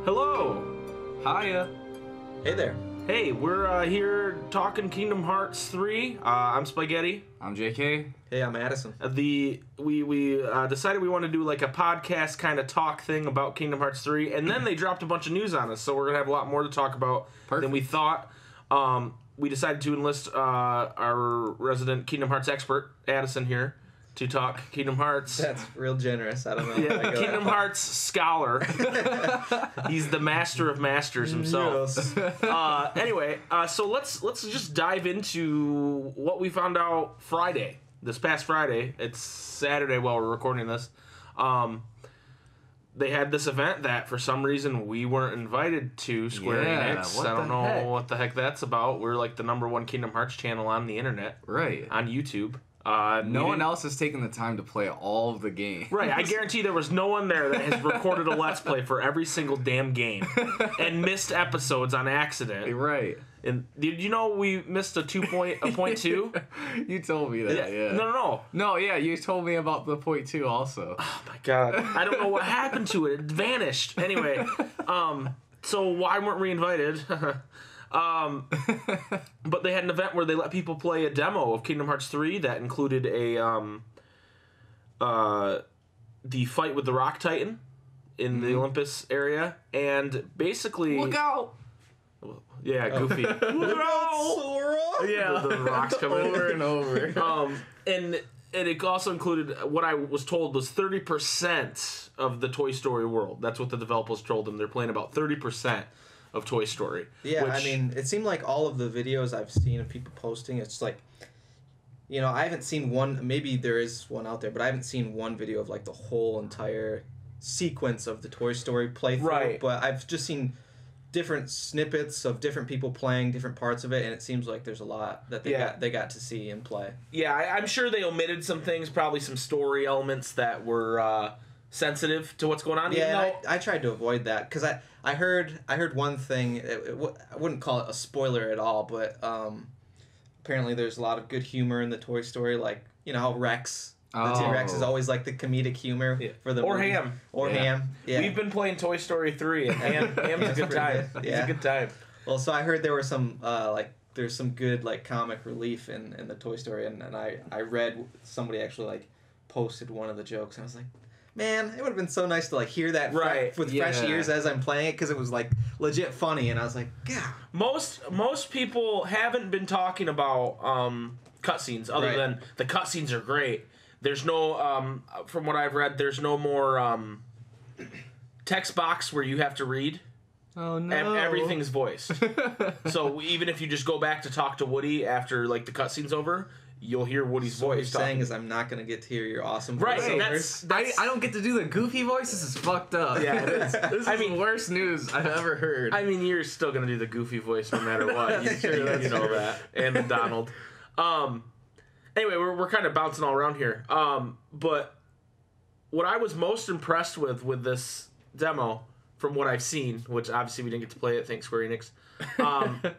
Hello. Hiya. Hey there. Hey, we're here talking Kingdom Hearts 3. I'm SpikeGhetti. I'm JK. Hey, I'm Addison. We decided we want to do like a podcast kind of talk thing about Kingdom Hearts 3, and then they dropped a bunch of news on us, so we're gonna have a lot more to talk about than we thought. We decided to enlist our resident Kingdom Hearts expert, Addison, here to talk Kingdom Hearts. That's real generous. I don't know. Yeah, Kingdom Hearts scholar. He's the master of masters himself. Yes. Anyway, so let's just dive into what we found out Friday. This past Friday. It's Saturday while we're recording this. They had this event that for some reason we weren't invited to, Square Enix. I don't know what the heck that's about. We're like the #1 Kingdom Hearts channel on the internet. Right. On YouTube. No one else has taken the time to play all of the games. Right, I guarantee there was no one there that has recorded a Let's Play for every single damn game and missed episodes on accident. Right. And did you know we missed a point two? You told me that, yeah. No. No, yeah, you told me about the point 2 also. Oh my god. I don't know what happened to it. It vanished. Anyway, so why weren't we invited? But they had an event where they let people play a demo of Kingdom Hearts 3 that included the fight with the Rock Titan in the Olympus area, and basically Look out! Yeah, Goofy. Look out, Sora! Yeah, the rocks coming Over and over. And it also included what I was told was 30% of the Toy Story world. That's what the developers told them. They're playing about 30% of Toy Story. Yeah, I mean, it seemed like all of the videos I've seen of people posting, it's like, you know, I haven't seen one, maybe there is one out there, but I haven't seen one video of like the whole entire sequence of the Toy Story playthrough. Right. But I've just seen different snippets of different people playing different parts of it, and it seems like there's a lot that they got to see and play. Yeah, I'm sure they omitted some things, probably some story elements that were sensitive to what's going on. Yeah, I tried to avoid that because I heard one thing. I wouldn't call it a spoiler at all, but apparently there's a lot of good humor in the Toy Story, like you know how Rex. The T-Rex is always like the comedic humor for the movie. Ham. Or Ham. Yeah. We've been playing Toy Story 3, and Ham's a good time. Good. Yeah. It's a good time. Well, so I heard there were some there's some good like comic relief in the Toy Story, and I read somebody actually like posted one of the jokes, and I was like, man, it would have been so nice to like hear that with fresh ears as I'm playing it, because it was like legit funny, and I was like, yeah. Most people haven't been talking about cutscenes other than the cutscenes are great. There's no, from what I've read, there's no more text box where you have to read. Oh no! Everything's voiced. So even if you just go back to talk to Woody after like the cutscene's over, you'll hear Woody's voice. What you're saying is I'm not gonna get to hear your awesome right. voiceovers. I don't get to do the goofy voice. This is fucked up. Yeah, it is. This is the worst news I've ever heard. I mean, you're still gonna do the goofy voice no matter what. You know that, and Donald. Anyway, we're kind of bouncing all around here. But what I was most impressed with this demo, from what I've seen, which obviously we didn't get to play it, thanks Square Enix, at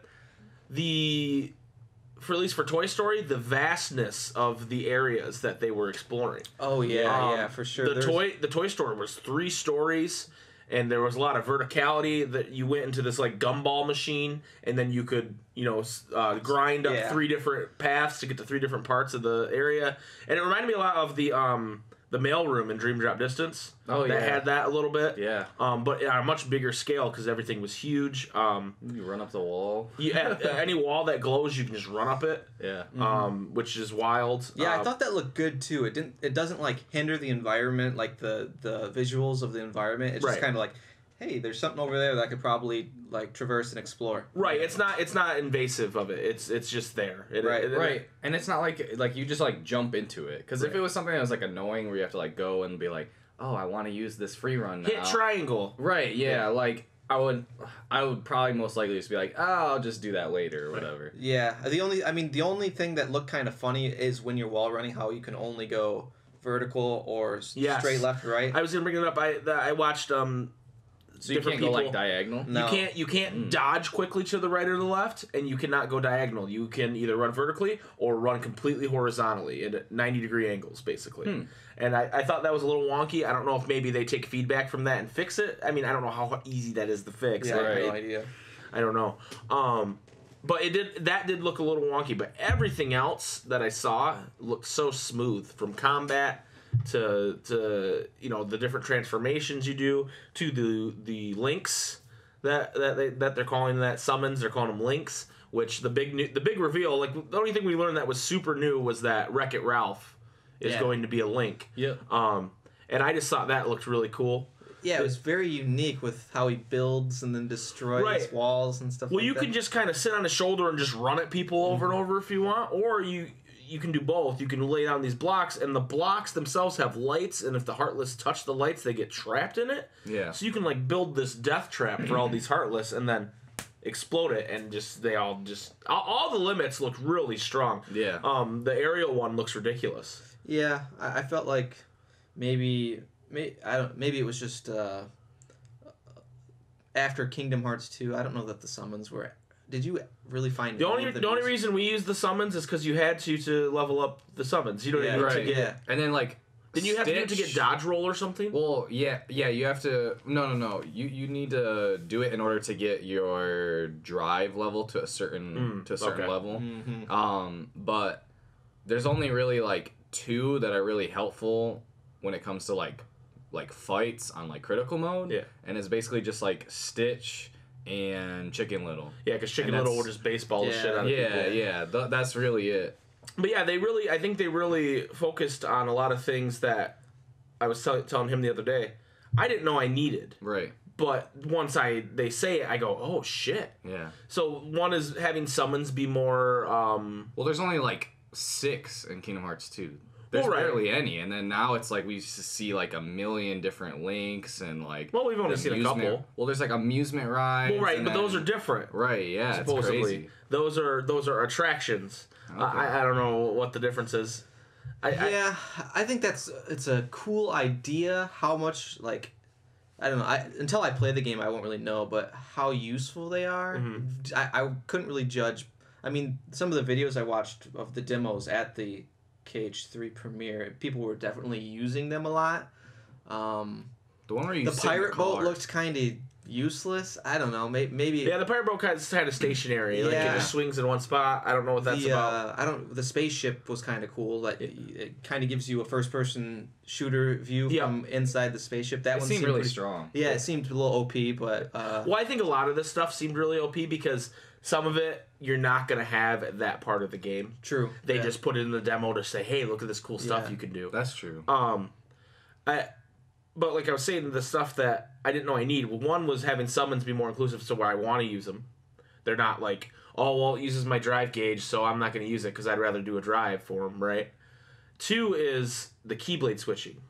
least for Toy Story, the vastness of the areas that they were exploring. Oh yeah, for sure. The Toy Story was 3 stories. And there was a lot of verticality that you went into this like gumball machine, and then you could, grind up 3 different paths to get to 3 different parts of the area. And it reminded me a lot of the mailroom in Dream Drop Distance. Oh yeah, that had that a little bit. Yeah. But on a much bigger scale because everything was huge. You run up the wall. Yeah, any wall that glows, you can just run up it. Yeah. Which is wild. Yeah, I thought that looked good too. It doesn't like hinder the environment, like the visuals of the environment. It's just kind of like, hey, there's something over there that I could probably like traverse and explore. Right. It's not invasive of it. It's just there. Right. And it's not like you just like jump into it. Because if it was something that was like annoying where you have to like go and be like, oh, I want to use this free run now. Hit triangle. Right. Yeah. Like I would probably most likely just be like, oh, I'll just do that later or whatever. Yeah. The only thing that looked kind of funny is when you're wall running, how you can only go vertical or straight left or right. I was gonna bring it up. I watched So you can't go like diagonal? No. You can't dodge quickly to the right or the left, and you cannot go diagonal. You can either run vertically or run completely horizontally at 90-degree angles, basically. And I thought that was a little wonky. I don't know if maybe they take feedback from that and fix it. I mean, I don't know how easy that is to fix. Yeah, I have no idea. I don't know. But that did look a little wonky. But everything else that I saw looked so smooth, from combat to the different transformations you do, to the links that they're calling that summons. They're calling them links. Which the big reveal, like the only thing we learned that was super new was that Wreck-It Ralph is going to be a link. Yep. And I just thought that looked really cool. Yeah, it was very unique with how he builds and then destroys walls and stuff like that. Well, you can just kind of sit on his shoulder and just run at people over and over if you want, or you can do both. You can lay down these blocks, and the blocks themselves have lights, and if the Heartless touch the lights, they get trapped in it. Yeah. So you can like build this death trap for all these Heartless, and then explode it, and all the limits look really strong. Yeah. The aerial one looks ridiculous. Yeah, I felt like maybe it was just after Kingdom Hearts 2. I don't know that the summons were. Did you really find the only reason we used the summons is because you had to level up the summons. You don't need to get and then like. Did you have to do it to get dodge roll or something? Well, yeah, you have to. No. You need to do it in order to get your drive level to a certain level. Mm-hmm. But there's only really like 2 that are really helpful when it comes to like fights on like critical mode. Yeah. And it's basically just like Stitch and Chicken Little. Yeah, because Chicken Little will just baseball the shit out of people. Yeah. That's really it. But yeah, I think they really focused on a lot of things that I was telling him the other day. I didn't know I needed. Right. But once they say it, I go, oh shit. Yeah. So one is having summons be more. Well, there's only like 6 in Kingdom Hearts 2. There's barely any, and then now it's like we see like a million different links and like. Well, we've only seen a couple. Well, there's like amusement rides. Well, right, but those are different. Right, yeah, supposedly. It's crazy. Those are attractions. Okay. I don't know what the difference is. I think it's a cool idea. How much like. I don't know. Until I play the game, I won't really know. But how useful they are, I couldn't really judge. I mean, some of the videos I watched of the demos at the KH3 premiere, people were definitely using them a lot. The one where you the pirate boat looked kind of useless. I don't know. Maybe. Yeah, the pirate boat kind of stationary. Like it just swings in one spot. I don't know what that's about. The spaceship was kind of cool. Like it kind of gives you a first-person shooter view from inside the spaceship. That one seemed really strong. Yeah, it seemed a little OP, but. Well, I think a lot of this stuff seemed really OP because some of it you're not gonna have at that part of the game. True. They just put it in the demo to say, "Hey, look at this cool stuff you can do." That's true. But like I was saying, the stuff that I didn't know I need. One was having summons be more inclusive, so where I want to use them, they're not like, "Oh, well, it uses my drive gauge, so I'm not gonna use it because I'd rather do a drive for them." Right. 2 is the Keyblade switching,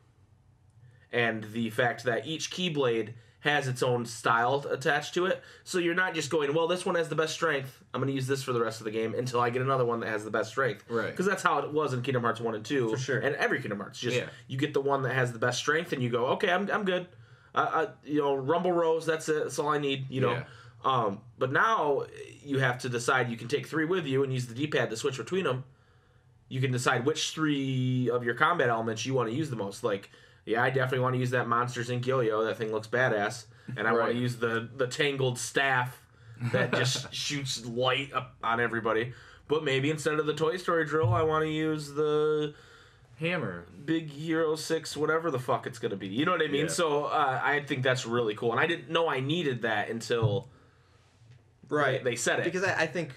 and the fact that each Keyblade has its own style attached to it. So you're not just going, well, this one has the best strength, I'm going to use this for the rest of the game until I get another one that has the best strength. Right. Because that's how it was in Kingdom Hearts 1 and 2. For sure. And every Kingdom Hearts. Just you get the one that has the best strength and you go, okay, I'm good. Rumble Rose, that's it. That's all I need, you know. Yeah. But now you have to decide, you can take 3 with you and use the D-pad to switch between them. You can decide which 3 of your combat elements you want to use the most. Like, yeah, I definitely want to use that Monsters Inc. Yo-Yo. That thing looks badass. And I want to use the tangled staff that just shoots light up on everybody. But maybe instead of the Toy Story drill, I want to use the hammer. Big Hero 6, whatever the fuck it's going to be. You know what I mean? Yeah. So I think that's really cool. And I didn't know I needed that until they said it. Because I think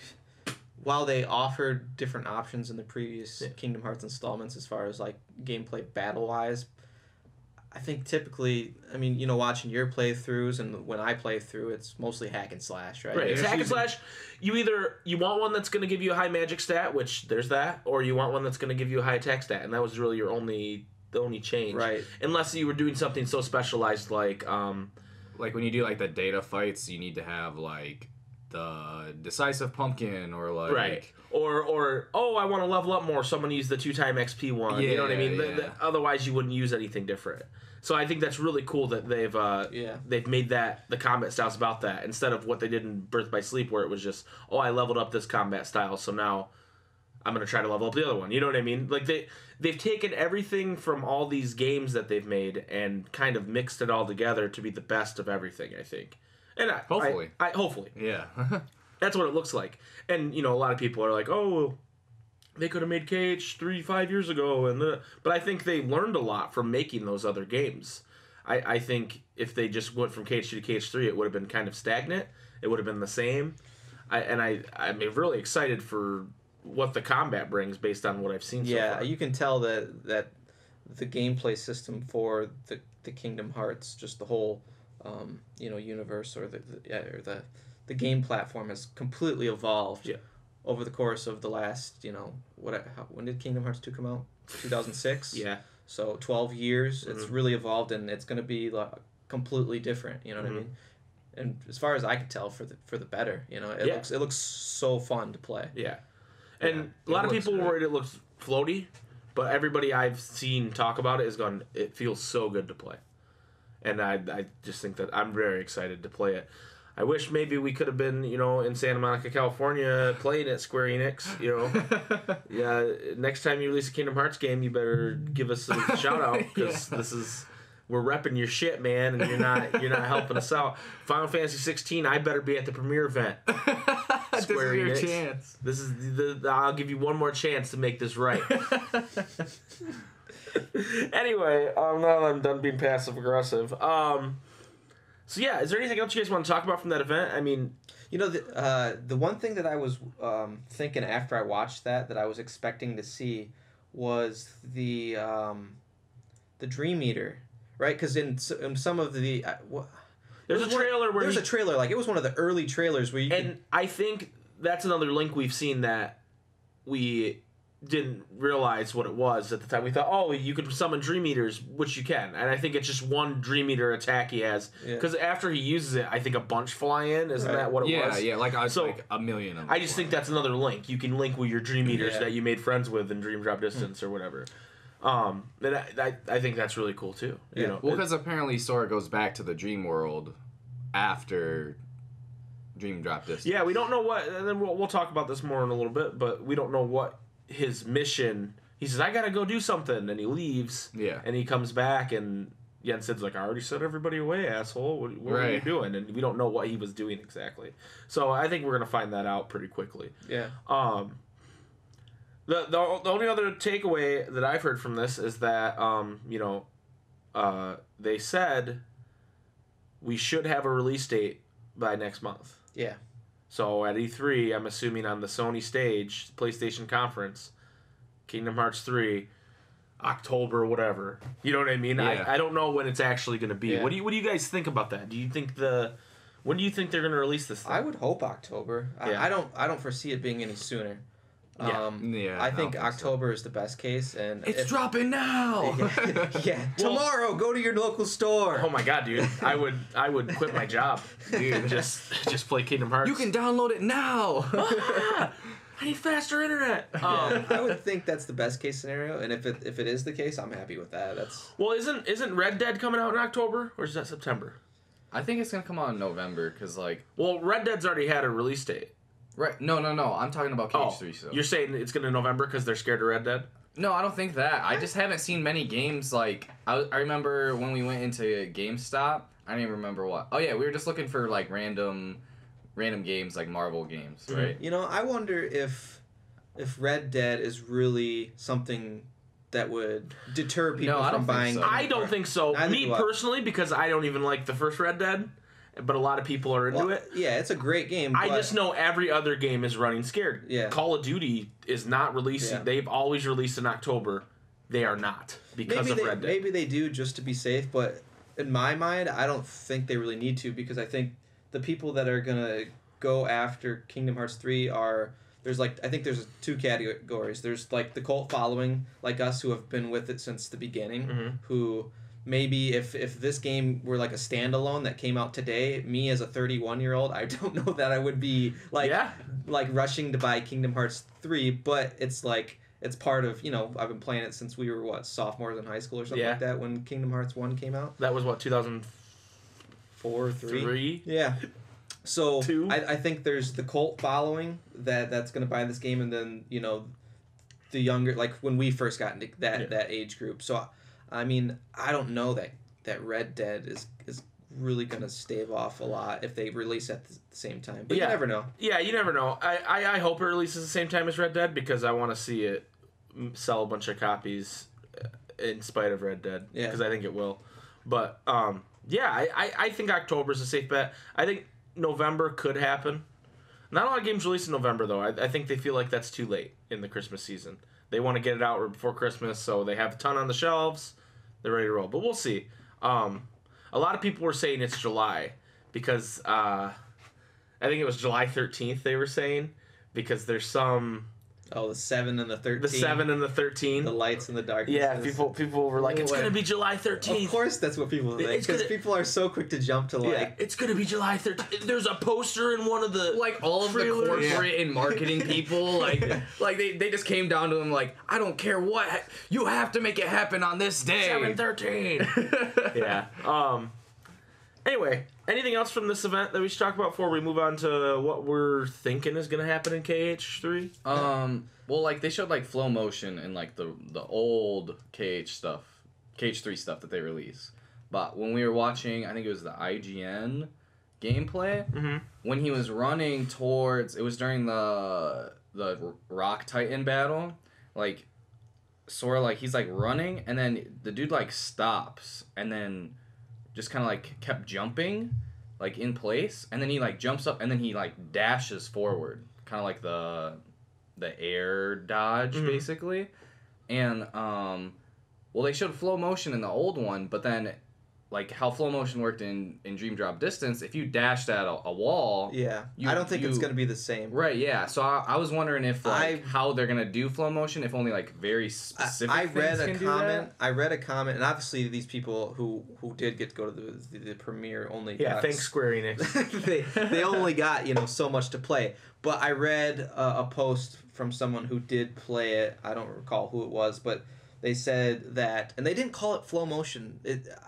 while they offered different options in the previous Kingdom Hearts installments as far as like gameplay battle-wise, I think typically, I mean, you know, watching your playthroughs and when I play through, it's mostly hack and slash, right? Right, it's hack and slash. You want one that's going to give you a high magic stat, which there's that, or you want one that's going to give you a high attack stat, and that was really the only change. Right. Unless you were doing something so specialized like when you do like the data fights, you need to have like the decisive pumpkin or like right. Or I want to level up more. Someone use the 2x XP one. You know what I mean? Otherwise, you wouldn't use anything different. So I think that's really cool that they've made that the combat styles about that instead of what they did in Birth by Sleep, where it was just I leveled up this combat style, so now I'm gonna try to level up the other one. You know what I mean? Like they've taken everything from all these games that they've made and kind of mixed it all together to be the best of everything. I think, and hopefully, yeah. That's what it looks like. And, a lot of people are like, they could have made KH3 5 years ago. But I think they learned a lot from making those other games. I think if they just went from KH2 to KH3, it would have been kind of stagnant. It would have been the same. I'm really excited for what the combat brings based on what I've seen so far. Yeah, you can tell that the gameplay system for the Kingdom Hearts, just the whole, universe or the game platform has completely evolved over the course of the last, when did Kingdom Hearts 2 come out? 2006? Yeah. So 12 years, it's really evolved, and it's going to be completely different, you know what I mean? And as far as I can tell, for the better, it looks so fun to play. Yeah. And a lot of people were worried it looks floaty, but everybody I've seen talk about it has gone, it feels so good to play. And I just think that I'm very excited to play it. I wish maybe we could have been, in Santa Monica, California, playing at Square Enix. Yeah. Next time you release a Kingdom Hearts game, you better give us a shout out because we're repping your shit, man, and you're not helping us out. Final Fantasy 16, I better be at the premiere event. Square Enix. This is your chance. This is I'll give you one more chance to make this right. Anyway, now that I'm done being passive aggressive. So yeah, is there anything else you guys want to talk about from that event? I mean, the one thing that I was thinking after I watched that I was expecting to see was the Dream Eater, right? Because in some of the there's a trailer where there's a trailer, like it was one of the early trailers where I think that's another link we've seen that we didn't realize what it was at the time. We thought, you could summon Dream Eaters, which you can. And I think it's just one Dream Eater attack he has. Because after he uses it, I think a bunch fly in. Isn't that what it was? Yeah, like a million of them. I just think that's another link. You can link with your Dream Eaters that you made friends with in Dream Drop Distance or whatever. And I think that's really cool, too. Yeah. Well, because apparently Sora goes back to the Dream World after Dream Drop Distance. Yeah, we don't know what... And then we'll talk about this more in a little bit, but we don't know what his mission. He says, I gotta go do something, and he leaves. Yeah. And he comes back, and Jensen's like, I already sent everybody away, asshole. What are you doing? And we don't know what he was doing exactly. So I think we're gonna find that out pretty quickly. Yeah. The only other takeaway that I've heard from this is that they said we should have a release date by next month. Yeah. So at E3, I'm assuming on the Sony stage, PlayStation conference, Kingdom Hearts 3, October, whatever. You know what I mean? Yeah. I don't know when it's actually going to be. Yeah. What do you guys think about that? Do you think when do you think they're going to release this thing? I would hope October. Yeah. I don't foresee it being any sooner. I think October is the best case, and it's dropping now. Tomorrow, go to your local store. Oh my god, dude! I would quit my job, dude. Just play Kingdom Hearts. You can download it now. I need faster internet. I would think that's the best case scenario, and if it is the case, I'm happy with that. Well, isn't Red Dead coming out in October, or is that September? I think it's gonna come out in November, because Red Dead's already had a release date. Right. No. I'm talking about KH3. So you're saying it's going to November because they're scared of Red Dead? No, I don't think that. I just haven't seen many games. I remember when we went into GameStop. I don't even remember what. Oh yeah, we were just looking for random games, like Marvel games, right? I wonder if Red Dead is really something that would deter people from buying. So. I don't think so. Me personally, because I don't even like the first Red Dead. But a lot of people are into it. Yeah, it's a great game. I just know every other game is running scared. Yeah. Call of Duty is not releasing. Yeah. They've always released in October. They are not because of Red Dead. Maybe they do just to be safe, but in my mind, I don't think they really need to, because I think the people that are gonna go after Kingdom Hearts 3 are I think there's two categories. There's the cult following, like us, who have been with it since the beginning, who maybe if this game were like a standalone that came out today, me as a 31-year-old, I don't know that I would be like rushing to buy Kingdom Hearts 3, but it's like it's part of, I've been playing it since we were sophomores in high school or something like that when Kingdom Hearts 1 came out. That was 2004, 3? Yeah. So I think there's the cult following that's going to buy this game, and then the younger, like when we first got into that age group. So I mean, I don't know that Red Dead is really going to stave off a lot if they release at the same time. But you never know. Yeah, you never know. I hope it releases at the same time as Red Dead because I want to see it sell a bunch of copies in spite of Red Dead. Yeah. Because I think it will. But I think October's a safe bet. I think November could happen. Not a lot of games release in November, though. I think they feel like that's too late in the Christmas season. They want to get it out before Christmas, so they have a ton on the shelves. They're ready to roll. But we'll see. A lot of people were saying it's July because I think it was July 13th they were saying because there's some... Oh, the 7 and the 13. The 7 and the 13. The lights and the darkness. Yeah, people were like, it's going to be July 13th. Of course that's what people think, because people are so quick to jump to like... Yeah, it's going to be July 13th. There's a poster in one of the... Like, all of the corporate and marketing people, like they just came down to them like, I don't care what, you have to make it happen on this day. 7/13. Yeah. Anyway, anything else from this event that we should talk about before we move on to what we're thinking is going to happen in KH3? Well, like, they showed, like, Flowmotion and, like, the old KH3 stuff that they released. But when we were watching, I think it was the IGN gameplay, when he was running towards, it was during the Rock Titan battle, like, Sora, like, he's, like, running, and then the dude, like, stops, and then... just kind of, like, kept jumping, like, in place. And then he, like, jumps up, and then he, like, dashes forward. Kind of like the air dodge, basically. And, well, they showed Flowmotion in the old one, but then, like, how Flowmotion worked in Dream Drop Distance, if you dashed at a wall... Yeah, I don't think it's going to be the same. Right, yeah. So I was wondering if, like, how they're going to do Flowmotion, if only, like, very specific I read things a can comment. do that. I read a comment, and obviously these people who did get to go to the premiere only got... thanks Square Enix. they only got, so much to play. But I read a post from someone who did play it. I don't recall who it was, but... They said that, and they didn't call it Flowmotion.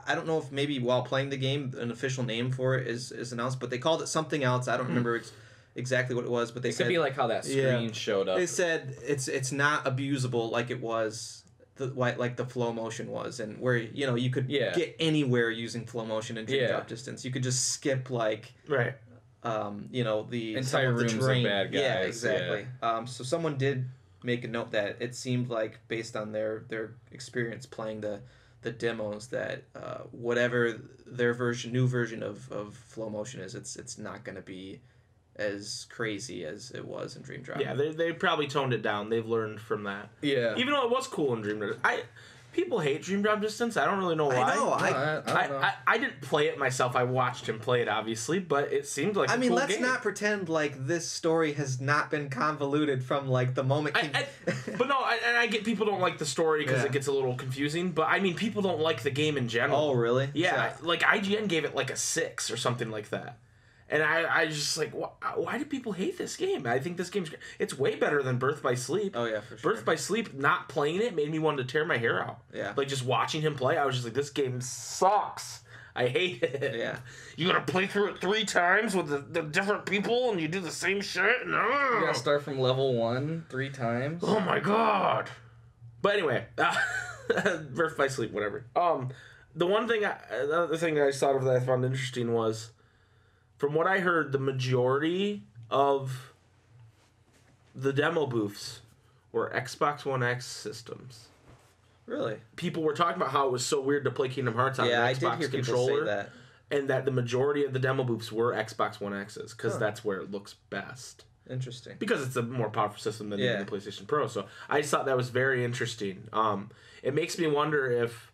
I don't know if maybe while playing the game, an official name for it is announced, but they called it something else. I don't remember exactly what it was, but they said... It could be like how that screen showed up. They said it's not abusable like it was, like the Flowmotion was, and where, you could get anywhere using Flowmotion in Dream Drop Distance. You could just skip, like... Right. The... entire rooms of bad guys. Yeah, exactly. Yeah. So someone did... make a note that it seemed like based on their experience playing the demos that whatever their new version of Flowmotion is, it's not going to be as crazy as it was in Dream Drop. Yeah, they probably toned it down. They've learned from that. Yeah. Even though it was cool in Dream Drop. People hate Dream Drop Distance. I don't really know why. I know. I don't know. I didn't play it myself. I watched him play it, obviously, but it seemed like a cool let's game. not pretend like this story has not been convoluted from, like, the moment... But no, I get people don't like the story because it gets a little confusing, but, I mean, people don't like the game in general. Oh, really? Yeah, like, IGN gave it, like, a 6 or something like that. And I just like, why do people hate this game? I think this game's great. It's way better than Birth by Sleep. Oh, yeah, for sure. Birth by Sleep, not playing it, made me want to tear my hair out. Yeah. Like, just watching him play, I was just like, this game sucks. I hate it. Yeah. You gotta play through it 3 times with the different people, and you do the same shit? No. You gotta start from level 1 3 times. Oh, my God. But anyway, Birth by Sleep, whatever. The other thing I thought of that I found interesting was... From what I heard, the majority of the demo booths were Xbox One X systems. Really? People were talking about how it was so weird to play Kingdom Hearts on an Xbox controller. Say that. And that the majority of the demo booths were Xbox One X's, because that's where it looks best. Interesting. Because it's a more powerful system than even the PlayStation Pro. So I just thought that was very interesting. It makes me wonder if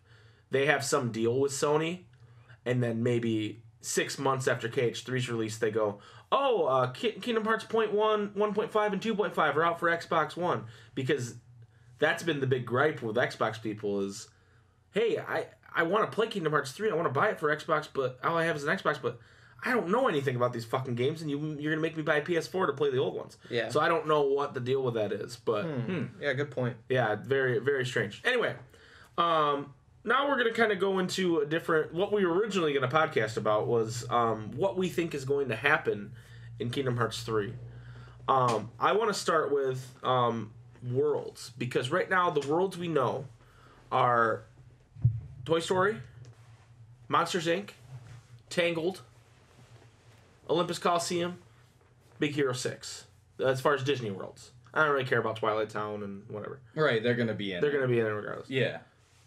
they have some deal with Sony, and then maybe... 6 months after KH3's release, they go, Kingdom Hearts 1.1, 1.5, and 2.5 are out for Xbox One. Because that's been the big gripe with Xbox people is, hey, I want to play Kingdom Hearts 3. I want to buy it for Xbox, but all I have is an Xbox, but I don't know anything about these fucking games, and you're going to make me buy a PS4 to play the old ones. Yeah. So I don't know what the deal with that is, but... Yeah, good point. Yeah, very, very strange. Anyway, now we're going to kind of go into a different... What we were originally going to podcast about was what we think is going to happen in Kingdom Hearts 3. I want to start with worlds, because right now the worlds we know are Toy Story, Monsters, Inc., Tangled, Olympus Coliseum, Big Hero 6. As far as Disney worlds. I don't really care about Twilight Town and whatever. Right, they're going to be in They're going to be in it regardless. Yeah.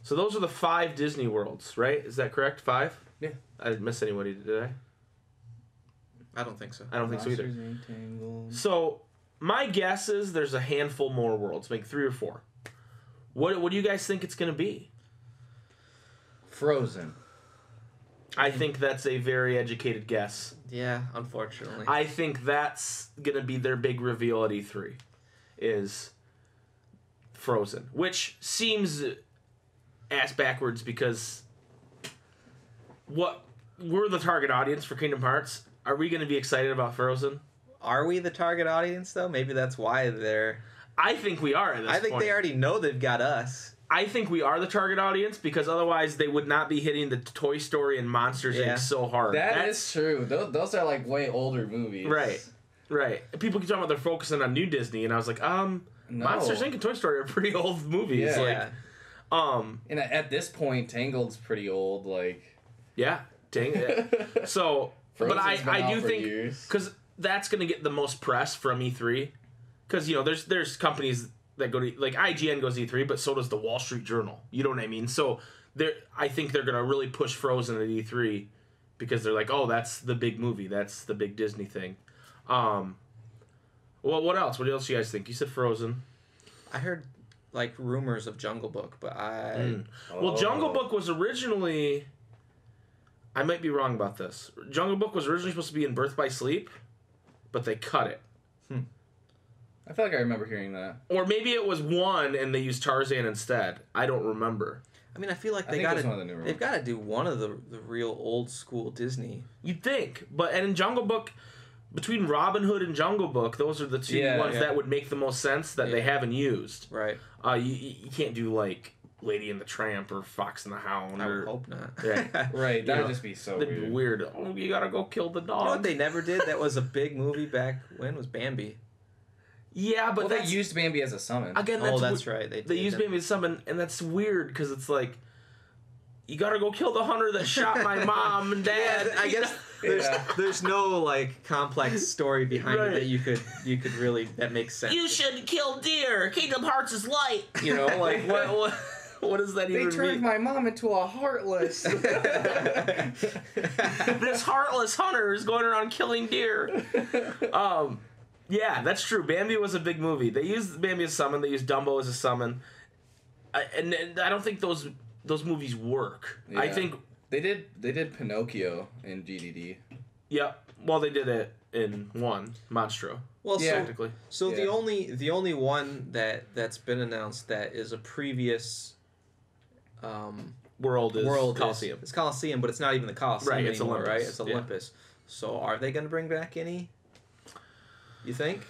So those are the 5 Disney worlds, right? Is that correct? 5? Yeah. I didn't miss anybody, did I? I don't think so. I don't think so either. So my guess is there's a handful more worlds, maybe 3 or 4. What do you guys think it's going to be? Frozen. I think that's a very educated guess. Yeah, unfortunately. I think that's going to be their big reveal at E3, is Frozen. Which seems ass backwards because we're the target audience for Kingdom Hearts. Are we going to be excited about Frozen? Are we the target audience, though? Maybe that's why they're... I think we are at this point. I think they already know they've got us. I think we are the target audience because otherwise they would not be hitting the Toy Story and Monsters Inc. so hard. That's true. Those are like way older movies. Right. People keep talking about they're focusing on new Disney, and I was like, No. Monsters Inc. and Toy Story are pretty old movies. Yeah. And at this point, Tangled's pretty old. Like. Yeah. Dang it. So, but I do think because that's going to get the most press from E3, because there's companies that go to, like, IGN goes to E3, but so does the Wall Street Journal. You know what I mean? So I think they're going to really push Frozen at E3 because they're like, oh, that's the big movie. That's the big Disney thing. Well, what else? What else do you guys think? You said Frozen. I heard, like, rumors of Jungle Book, but Well, Jungle Book was originally... I might be wrong about this. Jungle Book was originally supposed to be in Birth by Sleep, but they cut it. I feel like I remember hearing that. Or maybe it was 1 and they used Tarzan instead. I don't remember. I mean, I feel like they've got to do one of the real old school Disney. You'd think, and in Jungle Book, between Robin Hood and Jungle Book, those are the two ones that would make the most sense that they haven't used. Right. You can't do like Lady and the Tramp or Fox and the Hound. I would hope not. Yeah. Right. That would just be so weird. That'd be weird. Oh, you gotta go kill the dog. You know what they never did? That was a big movie back when was Bambi. Yeah, but they used Bambi as a summon. Again, that's right. They used Bambi as a summon, and that's weird because it's like, you gotta go kill the hunter that shot my mom and dad. Yeah, I guess there's no like complex story behind it that you could really that makes sense. You should kill deer. Kingdom Hearts is light. Like what does that even mean? They turned my mom into a heartless. This heartless hunter is going around killing deer. Yeah, that's true. Bambi was a big movie. They used Bambi as a summon. They used Dumbo as a summon. And I don't think those movies work. Yeah. I think they did Pinocchio in GDD. Yeah, well, they did it in 1 Monstro. Well, technically. So the only one that's been announced that is a previous world is Coliseum. It's Coliseum, but it's not even the Coliseum anymore, it's Olympus. Right? It's Olympus. Yeah. So are they going to bring back any? You think?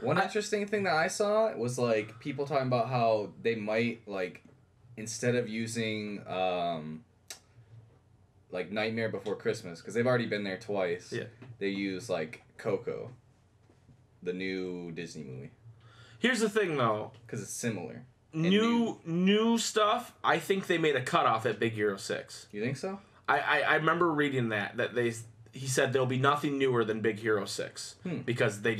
One interesting thing that I saw was like people talking about how they might like instead of using like Nightmare Before Christmas because they've already been there twice. Yeah. They use like Coco, the new Disney movie. Here's the thing though, because it's similar. New stuff. I think they made a cutoff at Big Hero 6. You think so? I remember reading that he said there'll be nothing newer than Big Hero 6 because they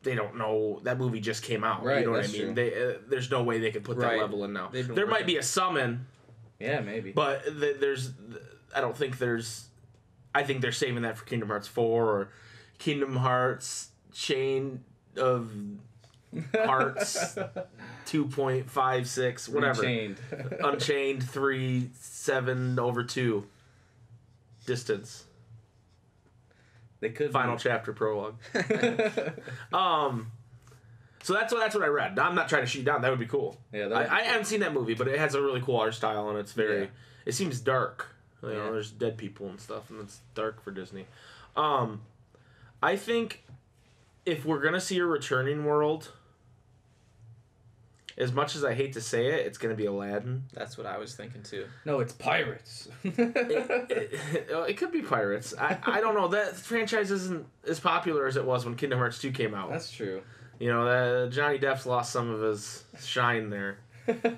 don't know, that movie just came out. Right, you know what I mean? There's no way they could put that level in now. There might be a summon. Yeah, maybe. But I think they're saving that for Kingdom Hearts 4 or Kingdom Hearts Chain of Hearts 2.56, whatever. Unchained 3/7/2 distance. They could final chapter prologue. So that's what I read. I'm not trying to shoot you down. That would be cool. Yeah, I haven't seen that movie, but it has a really cool art style, and it's very... Yeah. It seems dark. You know, there's dead people and stuff, and it's dark for Disney. I think if we're going to see a returning world, as much as I hate to say it, it's going to be Aladdin. That's what I was thinking, too. No, it's pirates. It could be pirates. I don't know. That franchise isn't as popular as it was when Kingdom Hearts 2 came out. That's true. You know, Johnny Depp's lost some of his shine there.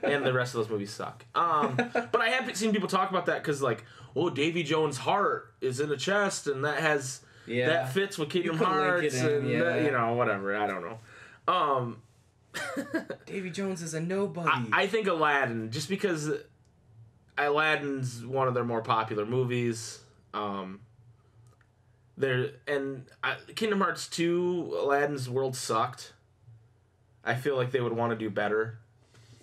And the rest of those movies suck. But I have seen people talk about that because, like, oh, Davy Jones' heart is in a chest, and that has that fits with Kingdom Hearts, and you know, whatever. I don't know. Davy Jones is a nobody. I think Aladdin, just because Aladdin's one of their more popular movies. Kingdom Hearts 2, Aladdin's world sucked. I feel like they would want to do better.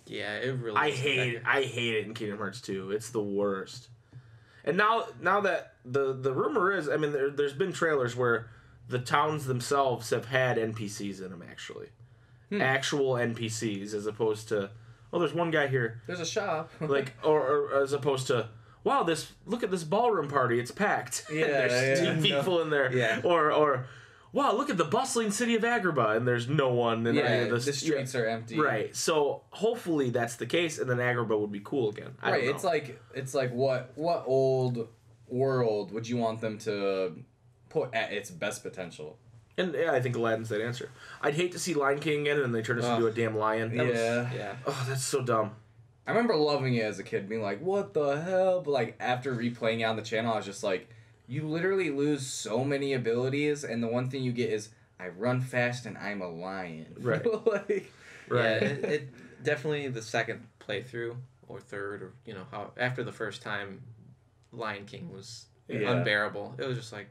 Yeah, it really. I hate it in Kingdom Hearts 2. It's the worst. And now that the rumor is, I mean, there's been trailers where the towns themselves have had NPCs in them, actually. Actual NPCs, as opposed to, oh, there's one guy here. There's a shop. or as opposed to, wow, look at this ballroom party, it's packed. Yeah, there's 2 people in there. Yeah. Or wow, look at the bustling city of Agrabah, and there's no one in any of the streets are empty. Right. So hopefully that's the case, and then Agrabah would be cool again. I don't know. It's like what old world would you want them to put at its best potential? And yeah, I think Aladdin's that answer. I'd hate to see Lion King again, and they turn us into a damn lion. Oh, that's so dumb. I remember loving it as a kid, being like, what the hell? But like after replaying it on the channel, I was just like, you literally lose so many abilities, and the one thing you get is, I run fast and I'm a lion. Right. Right. Yeah, it definitely the second playthrough, or third, or, you know, how after the first time, Lion King was unbearable. It was just like,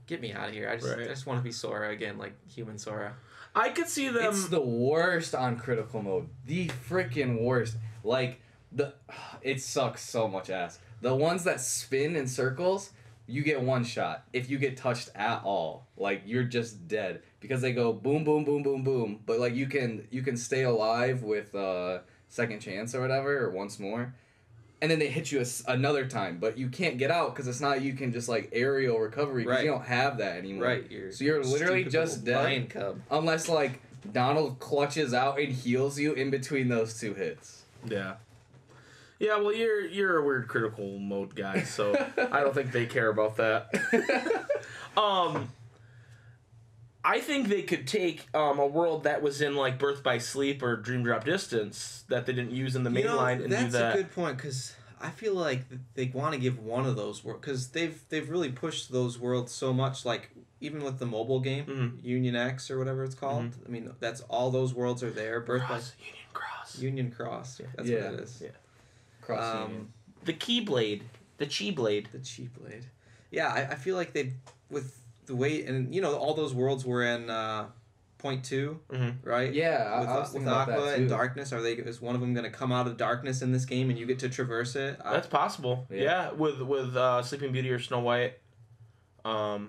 get me out of here. I just want to be Sora again, like human Sora. I could see them... It's the worst on critical mode. The freaking worst. Like, it sucks so much ass. The ones that spin in circles... You get one shot. If you get touched at all, like, you're just dead, because they go boom, boom, boom, boom, boom. But like you can stay alive with second chance or whatever, or once more, and then they hit you another time. But you can't get out because it's not. You can just like aerial recovery because you don't have that anymore. Right. So you're literally just dead unless like Donald clutches out and heals you in between those 2 hits. Yeah. Yeah, well, you're a weird critical mode guy, so I don't think they care about that. I think they could take a world that was in like Birth by Sleep or Dream Drop Distance that they didn't use in the main line and do that. That's a good point, because I feel like they want to give one of those worlds, because they've really pushed those worlds so much, like even with the mobile game, Union X or whatever it's called. I mean, that's all those worlds are there. Union Cross. Yeah. That's what it is. Yeah. The Keyblade. The Chi-Blade. Yeah, I feel like they, with the way, and you know, all those worlds were in Point 2, right? Yeah, with Aqua and Darkness. Is one of them going to come out of darkness in this game and you get to traverse it? That's possible. Yeah, with Sleeping Beauty or Snow White. I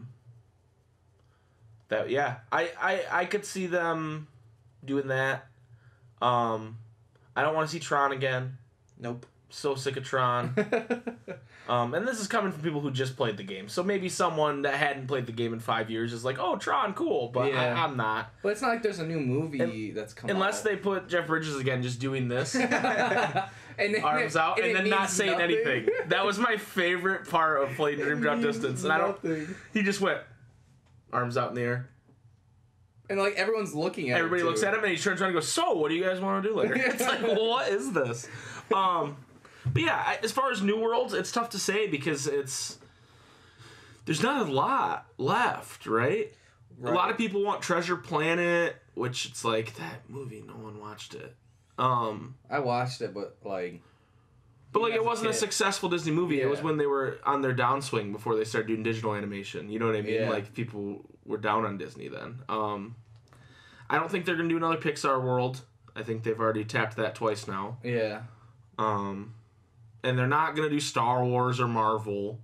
could see them doing that. I don't want to see Tron again. Nope. So sick of Tron. And this is coming from people who just played the game. So maybe someone that hadn't played the game in 5 years is like, oh, Tron, cool. But I'm not. But it's not like there's a new movie that's coming out. Unless they put Jeff Bridges again just doing this. and arms out, and then not saying anything. That was my favorite part of playing Dream Drop Distance. And he just went, arms out in the air. And like everyone's looking at Everybody looks at him and he turns around and goes, so, what do you guys want to do later? It's like, well, what is this? But yeah, as far as New Worlds, it's tough to say because there's not a lot left, right? A lot of people want Treasure Planet, which it's like, that movie, no one watched it. I watched it, but like... But like, it wasn't a successful Disney movie. Yeah. It was when they were on their downswing before they started doing digital animation. You know what I mean? Yeah. Like, people were down on Disney then. I don't think they're going to do another Pixar world. I think they've already tapped that twice now. Yeah. And they're not going to do Star Wars or Marvel,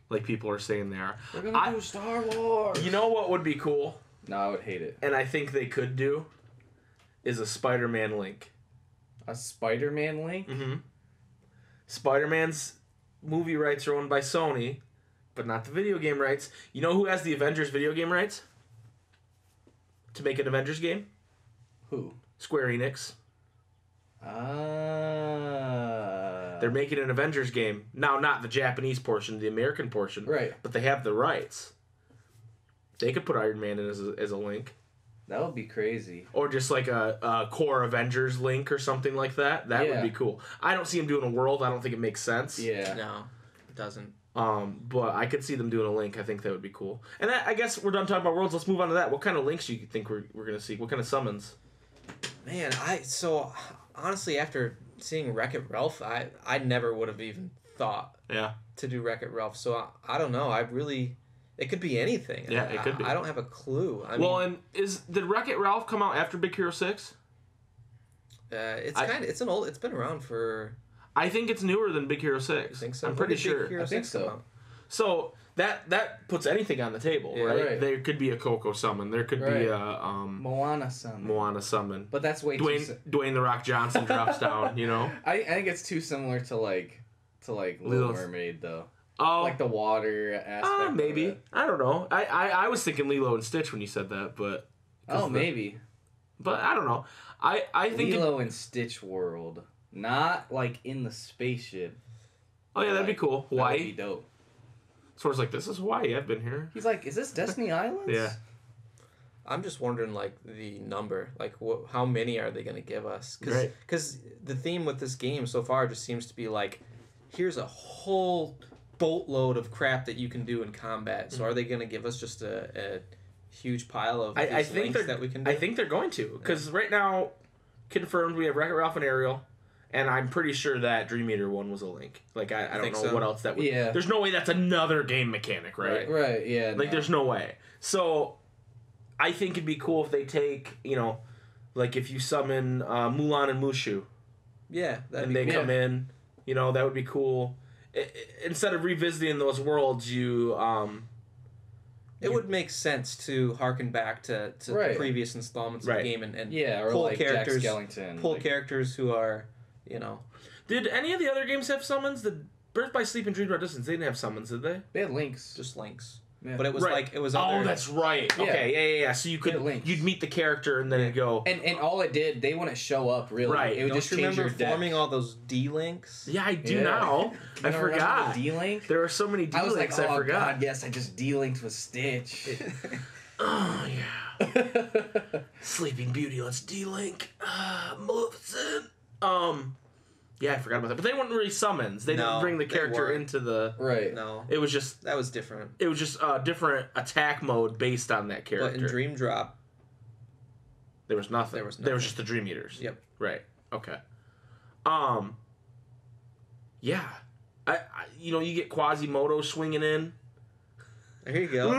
like people are saying they are. They're going to do Star Wars! You know what would be cool? No, I would hate it. And I think they could do? is a Spider-Man Link. A Spider-Man Link? Mm-hmm. Spider-Man's movie rights are owned by Sony, but not the video game rights. You know who has the Avengers video game rights? To make an Avengers game? Who? Square Enix. They're making an Avengers game. Now, not the Japanese portion, the American portion. Right. But they have the rights. They could put Iron Man in as a Link. That would be crazy. Or just like a core Avengers Link or something like that. That would be cool. I don't see them doing a world. I don't think it makes sense. Yeah. No, it doesn't. But I could see them doing a Link. I think that would be cool. And I guess we're done talking about worlds. Let's move on to that. What kind of Links do you think we're going to see? What kind of summons? Man, honestly, after seeing Wreck-It Ralph, I never would have even thought to do Wreck-It Ralph. So I don't know. It could be anything. Yeah, it could be. I don't have a clue. Did Wreck-It Ralph come out after Big Hero 6? It's been around for. I think it's newer than Big Hero 6. I think so. I'm pretty sure. I think so. So that puts anything on the table, right? There could be a Coco summon. There could be a Moana summon. But that's way Dwayne The Rock Johnson drops down. You know. I think it's too similar to Little Mermaid though. Oh, like the water aspect. Maybe. I don't know. I was thinking Lilo and Stitch when you said that, but maybe. But I don't know. I think Lilo and Stitch world, not like in the spaceship. Oh yeah, that'd be cool. Hawaii. That'd be dope. Sora's like, this is Hawaii. I've been here. He's like, is this Destiny Islands? Yeah. I'm just wondering, like, the number. Like, how many are they going to give us? Because the theme with this game so far just seems to be, like, here's a whole boatload of crap that you can do in combat. So are they going to give us just a huge pile of links that we can do? I think they're going to. Because right now, confirmed, we have Wreck-It Ralph and Ariel. And I'm pretty sure that Dream Eater one was a Link. Like, I don't know what else that would... Yeah. There's no way that's another game mechanic, right? Right, yeah. Like, there's no way. So, I think it'd be cool if they take, like, if you summon Mulan and Mushu. Yeah. And they come in, that would be cool. Instead of revisiting those worlds, it would make sense to harken back to the previous installments of the game and or pull like characters, Jack Skellington. Pull characters who are, Did any of the other games have summons? The Birth by Sleep and Dream by Distance, they didn't have summons, did they? They had links. Just links. Yeah. But it was it was other... Oh, that's right. Yeah. Okay, yeah. So you'd meet the character and then it'd go... And all it did, they wouldn't show up, really. Right. It would just change your deck. Forming all those D-links? Yeah, I do now. I forgot. D-link? There were so many D-links, I forgot. God, yes, I just D-linked with Stitch. Oh, yeah. Sleeping Beauty, let's D-link. Maleficent. Yeah, I forgot about that. But they weren't really summons. They didn't bring the character into the... Right. No. It was just... That was different. It was just a different attack mode based on that character. But in Dream Drop... There was nothing. There was just the Dream Eaters. Yep. Right. Okay. Yeah. You get Quasimodo swinging in. There you go.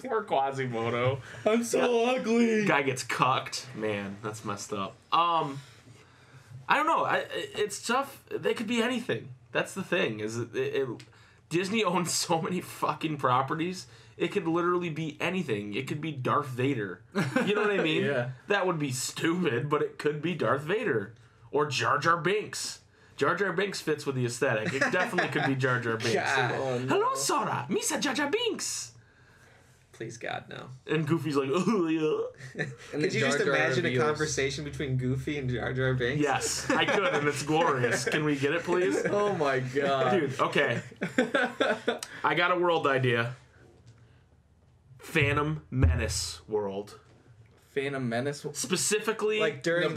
Poor Quasimodo. I'm so ugly. Guy gets cucked. Man, that's messed up. I don't know. It's tough. They could be anything. That's the thing. Disney owns so many fucking properties. It could literally be anything. It could be Darth Vader. You know what I mean? Yeah. That would be stupid, but it could be Darth Vader or Jar Jar Binks. Jar Jar Binks fits with the aesthetic. It definitely could be Jar Jar Binks. God. Hello, Sora. Misa Jar Jar Binks. Please, God, no. And Goofy's like, oh, yeah. Could you just imagine a conversation between Goofy and Jar Jar Binks? Yes, I could, and it's glorious. Can we get it, please? Oh, my God. Dude, okay. I got a world idea. Phantom Menace world. Phantom Menace? Specifically... Like during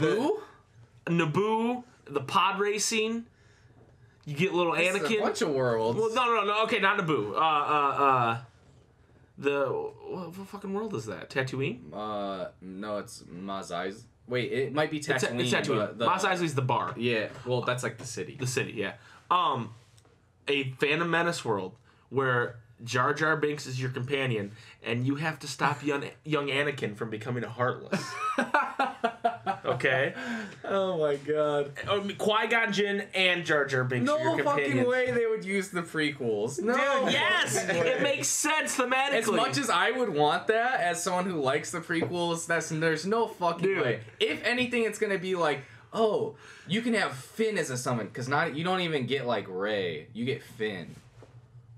Naboo, the pod racing. You get little Anakin. It's a bunch of worlds. Well, no. Okay, not Naboo. What fucking world is that? Tatooine? No, it's Mos Eisley. Wait, it might be Tatooine. It's Tatooine. Mos Eisley's the bar. Yeah, well, that's like the city. The city, yeah. A Phantom Menace world where Jar Jar Binks is your companion, and you have to stop young Anakin from becoming a Heartless. Okay? okay? Oh my god. Qui-Gon Jinn and Jar Jar Binks are your No companions. fucking way they would use the prequels. No. Dude, yes! It makes sense thematically. As much as I would want that, as someone who likes the prequels, there's no fucking way. If anything, it's gonna be like, oh, you can have Finn as a summon, because you don't even get like Rey, you get Finn.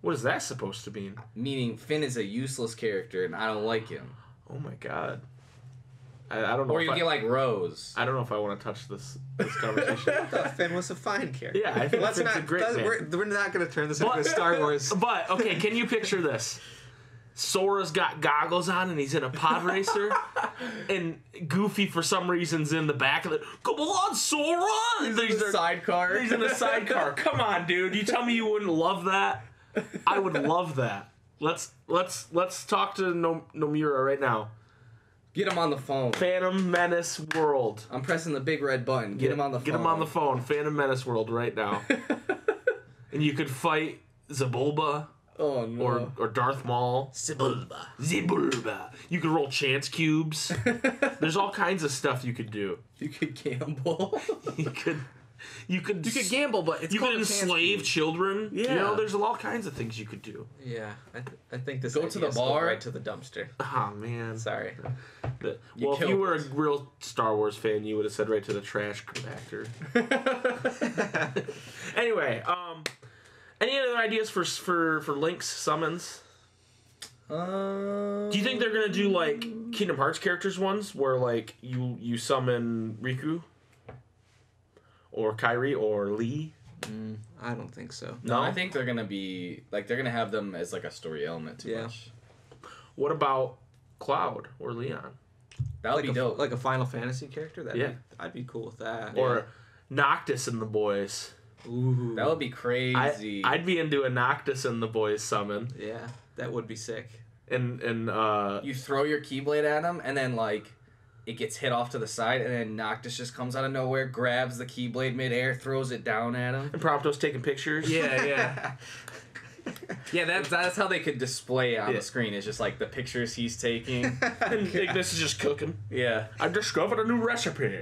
What is that supposed to mean? Meaning Finn is a useless character, and I don't like him. Oh my god. I don't know. Or you get like Rose. I don't know if I want to touch this conversation. I thought Finn was a fine character. Yeah, I think Finn's a great man. We're not going to turn this into a Star Wars. But, okay, can you picture this? Sora's got goggles on and he's in a pod racer, and Goofy for some reason's in the back of it. Come on, Sora! He's in a sidecar. He's in a sidecar. Come on, dude. You tell me you wouldn't love that? I would love that. Let's talk to Nomura right now. Get him on the phone. Phantom Menace World. I'm pressing the big red button. Get him on the phone. Get him on the phone. Phantom Menace World right now. And you could fight Zabulba. Oh no. Or Darth Maul. Zibulba. You could roll chance cubes. There's all kinds of stuff you could do. You could gamble. You could gamble, but it's you could enslave children. Yeah. You know, there's all kinds of things you could do. Yeah, I think this Go to the bar, right to the dumpster. Oh man, sorry. Well, if you were a real Star Wars fan, you would have said right to the trash compactor. Anyway, any other ideas for Link's summons? Do you think they're gonna do like Kingdom Hearts characters ones, where like you summon Riku? Or Kyrie or Lee? I don't think so. No, I think they're gonna be like they're gonna have them as like a story element too much. What about Cloud or Leon? That would be dope. Like a Final Fantasy character. I'd be cool with that. Or Noctis and the boys. Ooh, that would be crazy. I'd be into a Noctis and the boys summon. Yeah, that would be sick. And you throw your Keyblade at him, and then like it gets hit off to the side, and then Noctis just comes out of nowhere, grabs the Keyblade midair, throws it down at him. And Prompto's taking pictures. Yeah. Yeah, that's how they could display it on the screen. It's just like the pictures he's taking. And Ignis is just cooking. Yeah. I discovered a new recipe.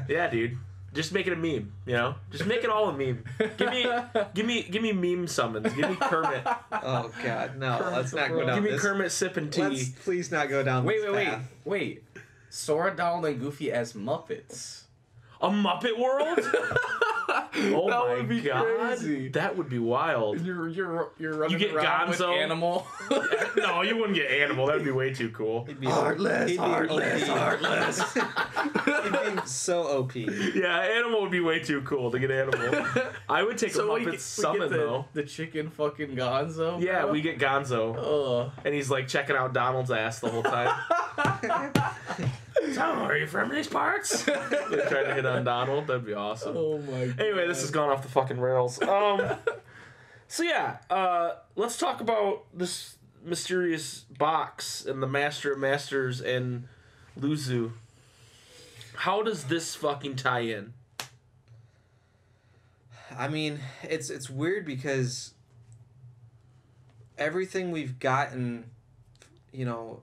Yeah, dude. Just make it a meme, you know? Just make it all a meme. Give me meme summons. Give me Kermit. Oh god, no, let's not go down Give me this. Kermit sipping tea. Let's please not go down this path. Wait. Sora, Donald, and Goofy as Muppets. A Muppet World? Oh That my would be god. crazy. That would be wild. You're running You get around with Gonzo. Animal. No, you wouldn't get Animal. That would be way too cool. He'd be Heartless. He'd be so OP. Yeah, Animal would be way too cool to get Animal. I would take a Muppet summon, though. The chicken fucking Gonzo. Yeah, bro. we get Gonzo. Oh. And he's like checking out Donald's ass the whole time. So, are you from these parts? They're trying to hit on Donald. That'd be awesome. Oh my god. Anyway, this has gone off the fucking rails. So yeah, let's talk about this mysterious box and the Master of Masters and Luxu. How does this fucking tie in? I mean, it's weird because everything we've gotten, you know,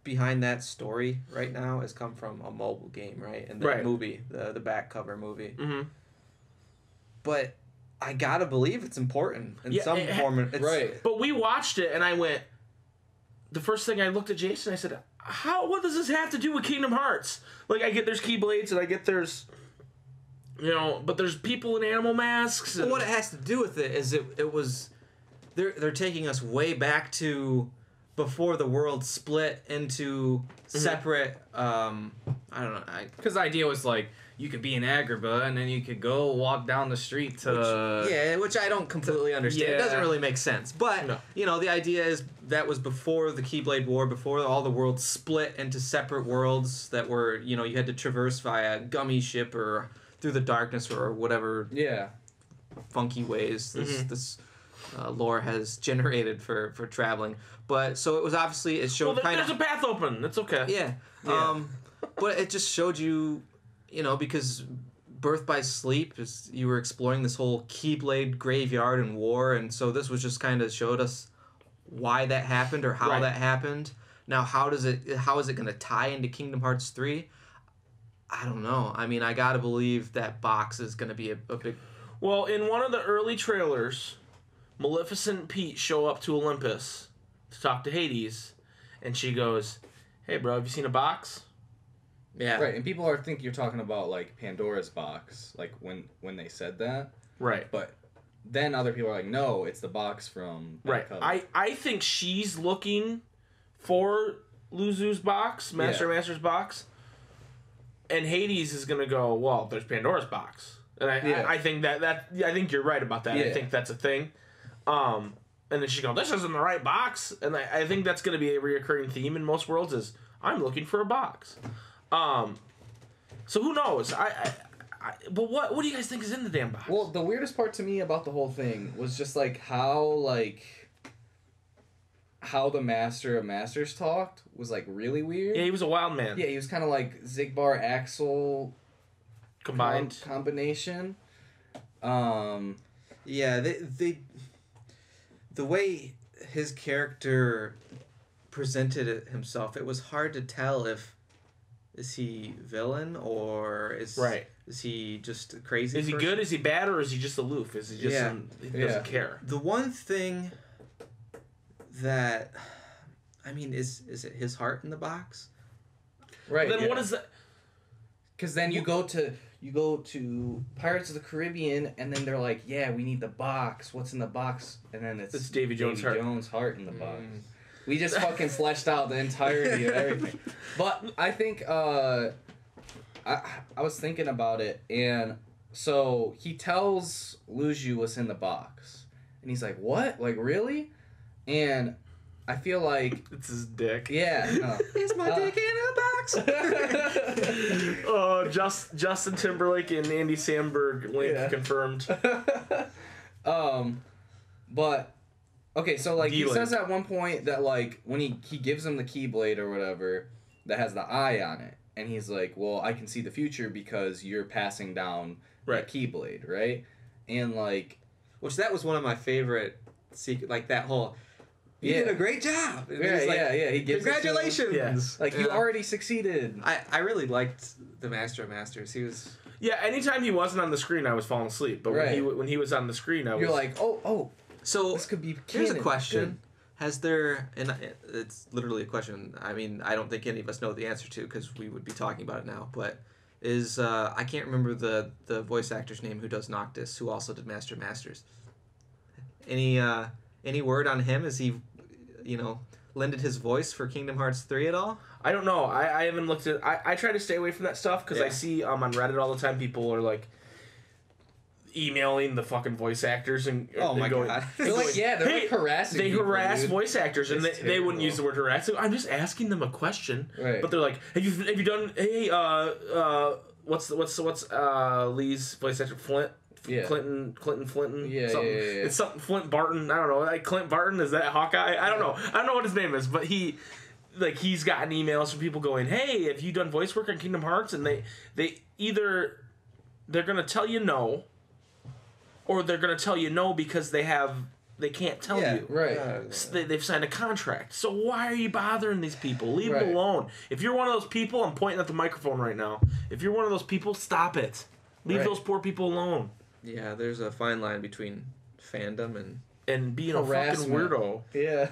behind that story right now has come from a mobile game, right? And the movie, the back cover movie. Mm-hmm. But I gotta believe it's important in some form. Right. But we watched it, and I went. The first thing I looked at Jason, I said, what does this have to do with Kingdom Hearts? Like, I get there's Keyblades, and I get there's, you know, but there's people in animal masks. Well, what it has to do with it is it was, they're taking us way back to before the world split into separate, I don't know. Because the idea was like, you could be in Agrabah, and then you could go walk down the street to... Which I don't completely understand. Yeah. It doesn't really make sense. But, you know, the idea is that was before the Keyblade War, before all the worlds split into separate worlds that were, you know, you had to traverse via gummy ship or through the darkness or whatever funky ways this lore has generated for traveling. But, so it was obviously, it showed kind of... there's a path open. It's okay. Yeah. But it just showed you... You know, because Birth by Sleep, you were exploring this whole Keyblade graveyard and war, and so this was just kind of showed us why that happened or how that happened. Now, how is it going to tie into Kingdom Hearts 3? I don't know. I mean, I gotta believe that box is gonna be a big... Well, in one of the early trailers, Maleficent and Pete show up to Olympus to talk to Hades, and she goes, "Hey, bro, have you seen a box?" Yeah. Right, and people think you're talking about, like, Pandora's box, like, when they said that. Right. But then other people are like, no, it's the box from... Right. I think she's looking for Luxu's box, Master's box, and Hades is going to go, well, there's Pandora's box. And I think I think you're right about that. Yeah. I think that's a thing. And then she goes, this isn't the right box. And I think that's going to be a reoccurring theme in most worlds is, I'm looking for a box. So who knows? But what do you guys think is in the damn box? Well, the weirdest part to me about the whole thing was just, like, how the Master of Masters talked was, like, really weird. Yeah, he was a wild man. Yeah, he was kind of like Zigbar Axel combined combination. Yeah, the way his character presented it himself, it was hard to tell is he villain or is he just a crazy Is he person? good? Is he bad? Or is he just aloof? Is he just he doesn't care? The one thing that, I mean, is it his heart in the box? Right. But then what is that? Because then you go to Pirates of the Caribbean, and then they're like, yeah, we need the box. What's in the box? And then it's Davy Jones' heart in the box. We just fucking fleshed out the entirety of everything. But I think, I was thinking about it, and so he tells Luxu what's in the box. And he's like, what? Like, really? And I feel like... It's his dick. Yeah. No. It's my dick in a box! Justin Timberlake and Andy Samberg link confirmed. But... Okay, so, like, D-Link. he says at one point that, like, when he gives him the Keyblade or whatever that has the eye on it, and he's like, well, I can see the future because you're passing down the Keyblade, right? And, like... Which that was one of my favorite, like, that whole... You did a great job! Yeah, he gives congratulations! It to like, you already succeeded. I really liked the Master of Masters. He was... Yeah, anytime he wasn't on the screen, I was falling asleep. But when he was on the screen, You're like, oh... So this could be canon. Here's a question. Good. Has there, and it's literally a question, I mean, I don't think any of us know the answer to because we would be talking about it now, but is, I can't remember the voice actor's name who does Noctis, who also did Master Masters. Any word on him? Is he, lended his voice for Kingdom Hearts 3 at all? I don't know. I haven't looked at... I try to stay away from that stuff because I see on Reddit all the time people are like, emailing the fucking voice actors and God. They're like, they're like harassing. They harass dude. Voice actors and they wouldn't use the word harass. I'm just asking them a question, but they're like, have you done? Hey, what's Lee's voice actor Flint? Yeah. Clinton Flinton. Yeah. It's something Flint Barton. I don't know. Like Clint Barton, is that Hawkeye? I don't know. I don't know what his name is, but he's gotten emails from people going, hey, have you done voice work on Kingdom Hearts? And they either they're gonna tell you no. Or they're going to tell you no because they can't tell you. Right. So they've signed a contract. So why are you bothering these people? Leave them alone. If you're one of those people, I'm pointing at the microphone right now. If you're one of those people, stop it. Leave those poor people alone. Yeah, there's a fine line between fandom and being harassment. A fucking weirdo. Yeah.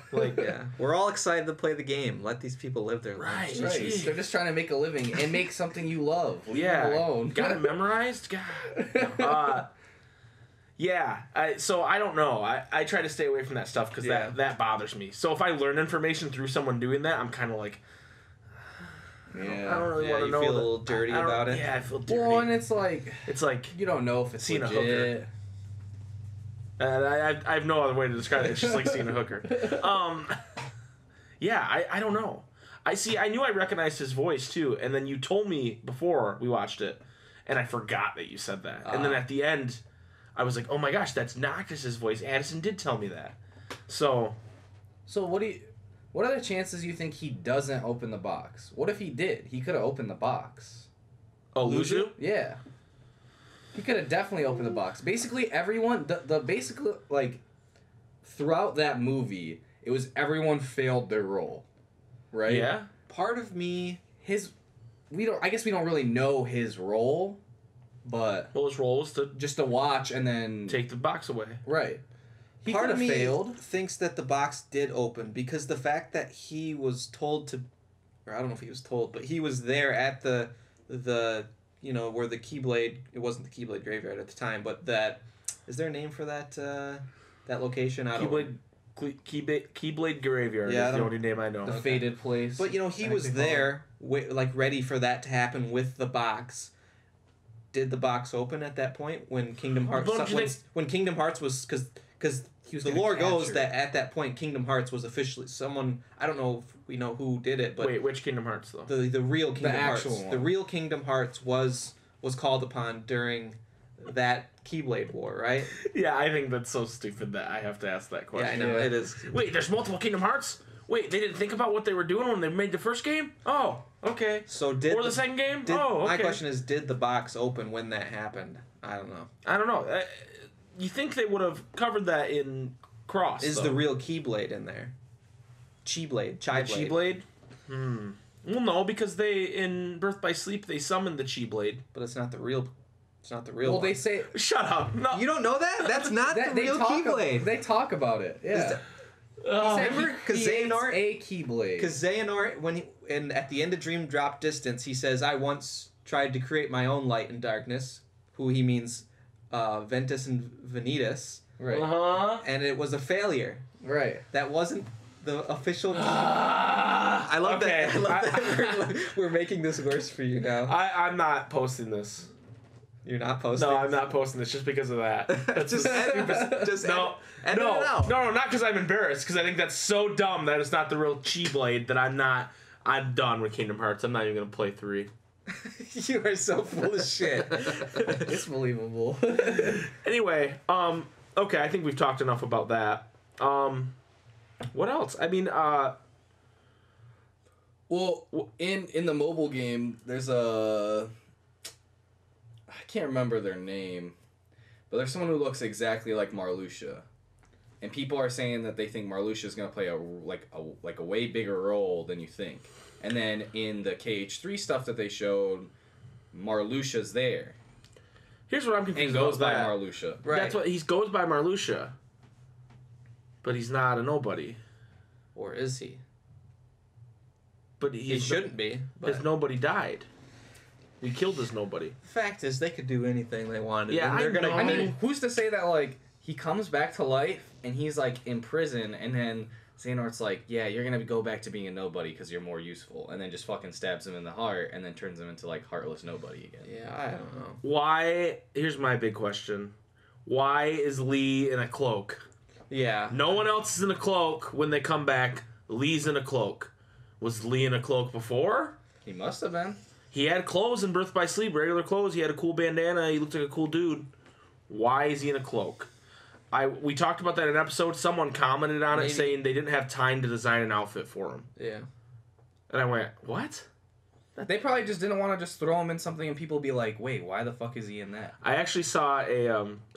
We're all excited to play the game. Let these people live their lives. Right. They're just trying to make a living and make something you love. Leave them alone. Got it memorized? God. So I don't know. I try to stay away from that stuff because that bothers me. So if I learn information through someone doing that, I'm kind of like, I don't really want to know. You feel a little dirty about it? Yeah, I feel dirty. Well, and it's like you don't know if it's seeing legit. A hooker. I have no other way to describe it. It's just like seeing a hooker. I don't know. I knew I recognized his voice too, and then you told me before we watched it, and I forgot that you said that. And then at the end, I was like, oh my gosh, that's Noctis' voice. Addison did tell me that. So what are the chances you think he doesn't open the box? What if he did? He could have opened the box. Oh, Luxu? Yeah. He could have definitely opened the box. Basically, everyone, basically, like, throughout that movie, it was everyone failed their role. Right? Yeah. Part of me... I guess we don't really know his role, but Well, his role was to just to watch and then take the box away. Right. He Part of me failed. thinks that the box did open because the fact that he was told to, or I don't know if he was told, but he was there at the where the Keyblade. It wasn't the Keyblade graveyard at the time, but that is there a name for that location? I don't know. Keyblade Graveyard is the only name I know. The fated place. But he was there, ready for that to happen with the box. Did the box open at that point when Kingdom Hearts? When Kingdom Hearts was because the lore goes that at that point Kingdom Hearts was officially someone. I don't know if we know who did it, but wait, which Kingdom Hearts though? The real Kingdom Hearts. One. The real Kingdom Hearts was called upon during that Keyblade War, right? Yeah, I think that's so stupid that I have to ask that question. Yeah, I know it is. Wait, there's multiple Kingdom Hearts? Wait, they didn't think about what they were doing when they made the first game? Oh, okay. So the second game? Okay. My question is, did the box open when that happened? I don't know. I don't know. You think they would have covered that in Cross? Is the real Keyblade in there? Chi-Blade. Chi-Blade? Well, no, because in Birth by Sleep they summoned the Chi-Blade. But it's not the real. It's not the real. Well, one. They say. Shut up! No, you don't know that. That's not the real Keyblade. They talk about it. Yeah. Remember, because Xehanort a Keyblade. Because Xehanort, at the end of Dream Drop Distance, he says, "I once tried to create my own light and darkness." Who he means, Ventus and Vanitas. Right. And it was a failure. Right. That wasn't the official. I love that. I love that we're making this worse for you now. I'm not posting this. You're not posting? No, I'm not posting this just because of that. That's just edit it out. No, not because I'm embarrassed, because I think that's so dumb that it's not the real Chi-Blade that I'm done with Kingdom Hearts. I'm not even going to play 3. You are so full of shit. It's believable. Anyway, okay, I think we've talked enough about that. What else? I mean, well, in the mobile game, there's a... I can't remember their name, but there's someone who looks exactly like Marluxia, and people are saying that they think Marluxia is going to play a way bigger role than you think. And then in the KH3 stuff that they showed, Marluxia's there. Here's what I'm confused about. And goes by that. Marluxia. Right. That's what he goes by Marluxia, but he's not a nobody. Or is he? But he shouldn't be. His nobody died. We killed his nobody. The fact is, they could do anything they wanted. Yeah, I mean, who's to say that, like, he comes back to life, and he's, like, in prison, and then Xehanort's like, yeah, you're gonna go back to being a nobody because you're more useful, and then just fucking stabs him in the heart, and then turns him into, like, heartless nobody again. Yeah, I don't know. Why... Here's my big question. Why is Lee in a cloak? Yeah. No one else is in a cloak when they come back. Lee's in a cloak. Was Lee in a cloak before? He must have been. He had clothes in Birth by Sleep, regular clothes. He had a cool bandana. He looked like a cool dude. Why is he in a cloak? We talked about that in an episode. Someone commented on it saying they didn't have time to design an outfit for him. Yeah. And I went, what? They probably just didn't want to just throw him in something and people be like, wait, why the fuck is he in that? I actually saw it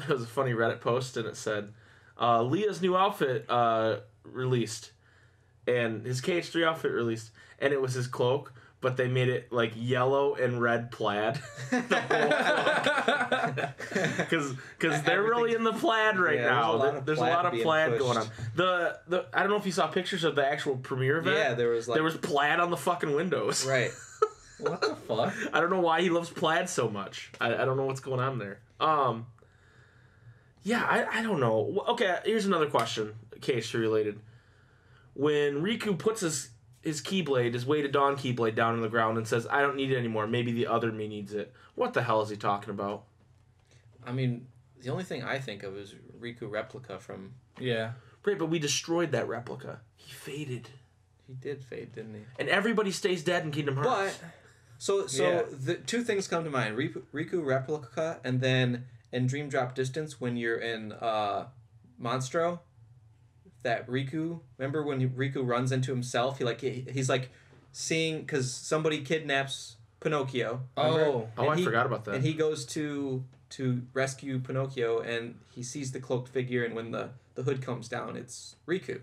was a funny Reddit post, and it said, Leah's new outfit released. And his KH3 outfit released. And it was his cloak. But they made it like yellow and red plaid. Because they're really in the plaid right now. There's a lot of plaid going on. I don't know if you saw pictures of the actual premiere event. Yeah, there was plaid on the fucking windows. Right. What the fuck? I don't know why he loves plaid so much. I don't know what's going on there. Yeah, I don't know. Okay, here's another question, KH3 related. When Riku puts his Keyblade, his Way to Dawn Keyblade, down on the ground and says, I don't need it anymore. Maybe the other me needs it. What the hell is he talking about? I mean, the only thing I think of is Riku replica from... Yeah. Right, but we destroyed that replica. He faded. He did fade, didn't he? And everybody stays dead in Kingdom Hearts. But, the two things come to mind. Riku replica, and then in Dream Drop Distance, when you're in Monstro... That Riku, remember when Riku runs into himself? He's like seeing, because somebody kidnaps Pinocchio. Remember? I forgot about that. And he goes to rescue Pinocchio, and he sees the cloaked figure, and when the hood comes down, it's Riku,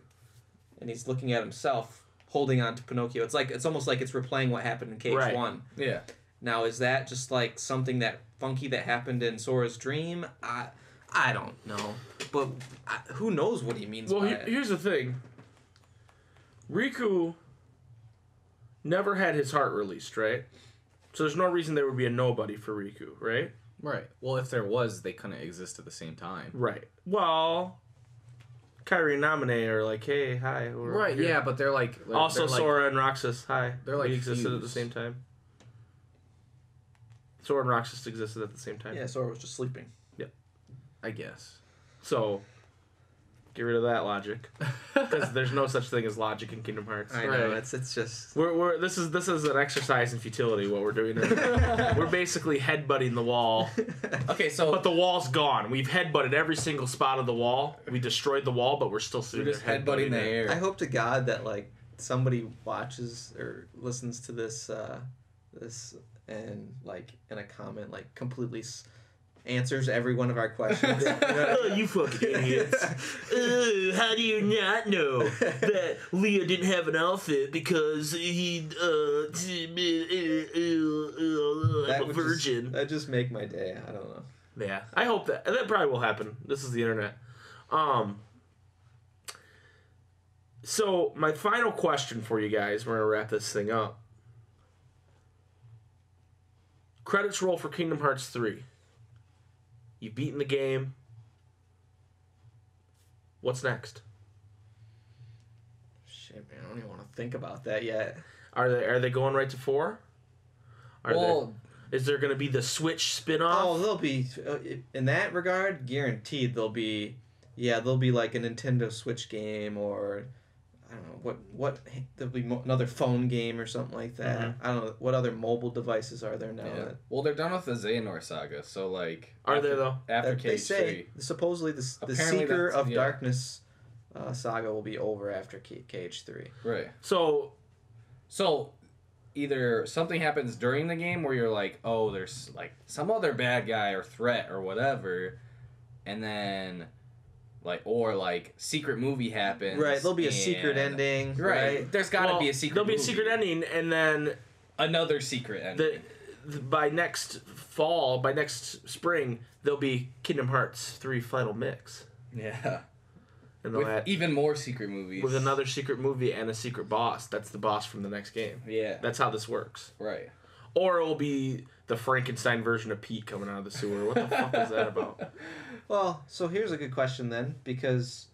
and he's looking at himself holding on to Pinocchio. It's almost like it's replaying what happened in KH1. Right. Yeah. Now, is that just like something that funky that happened in Sora's dream? I don't know, but who knows what he means by it? Here's the thing. Riku never had his heart released, right? So there's no reason there would be a nobody for Riku, right? Right. Well, if there was, they couldn't exist at the same time. Right. Well, Kairi and Naminé are like, hey, hi. Right, yeah, but they're like... Also, they're Sora and Roxas, hi. They're like we existed fused. at the same time. Sora and Roxas existed at the same time. Yeah, Sora was just sleeping. I guess. So, get rid of that logic, because there's no such thing as logic in Kingdom Hearts. I know, it's just... This is an exercise in futility, what we're doing right now. We're basically headbutting the wall. Okay, so... But the wall's gone. We've headbutted every single spot of the wall. We destroyed the wall, but we're still sitting We're just there headbutting the air. I hope to God that, like, somebody watches or listens to this, and, like, in a comment, like, completely... answers every one of our questions. Oh, you fucking idiots. How do you not know that Leah didn't have an outfit because I'm a virgin? That'd just make my day. I don't know. Yeah, I hope that probably will happen. This is the internet. So, my final question for you guys, we're going to wrap this thing up. Credits roll for Kingdom Hearts 3. You've beaten the game. What's next? Shit, man, I don't even want to think about that yet. Are they going right to 4? Is there going to be the Switch spin-off? Oh, they'll be in that regard guaranteed. There'll be like a Nintendo Switch game, or I don't know what there'll be another phone game or something like that. Mm-hmm. I don't know what other mobile devices are there now. Yeah. Well, they're done with the Xehanort saga, so like... Are they, though? After they KH3. say supposedly the Seeker of Darkness saga will be over after KH3. Right. So either something happens during the game where you're like, oh, there's like some other bad guy or threat or whatever, and then like secret movie happens. Right, there'll be a secret ending. Right. There's gotta be a secret There'll be movie. a secret ending, and then Another secret ending. by next spring, there'll be Kingdom Hearts 3 Final Mix. Yeah. And With even more secret movies. with another secret movie and a secret boss. That's the boss from the next game. Yeah. That's how this works. Right. Or it will be the Frankenstein version of Pete coming out of the sewer. What the fuck is that about? Well, so here's a good question then, because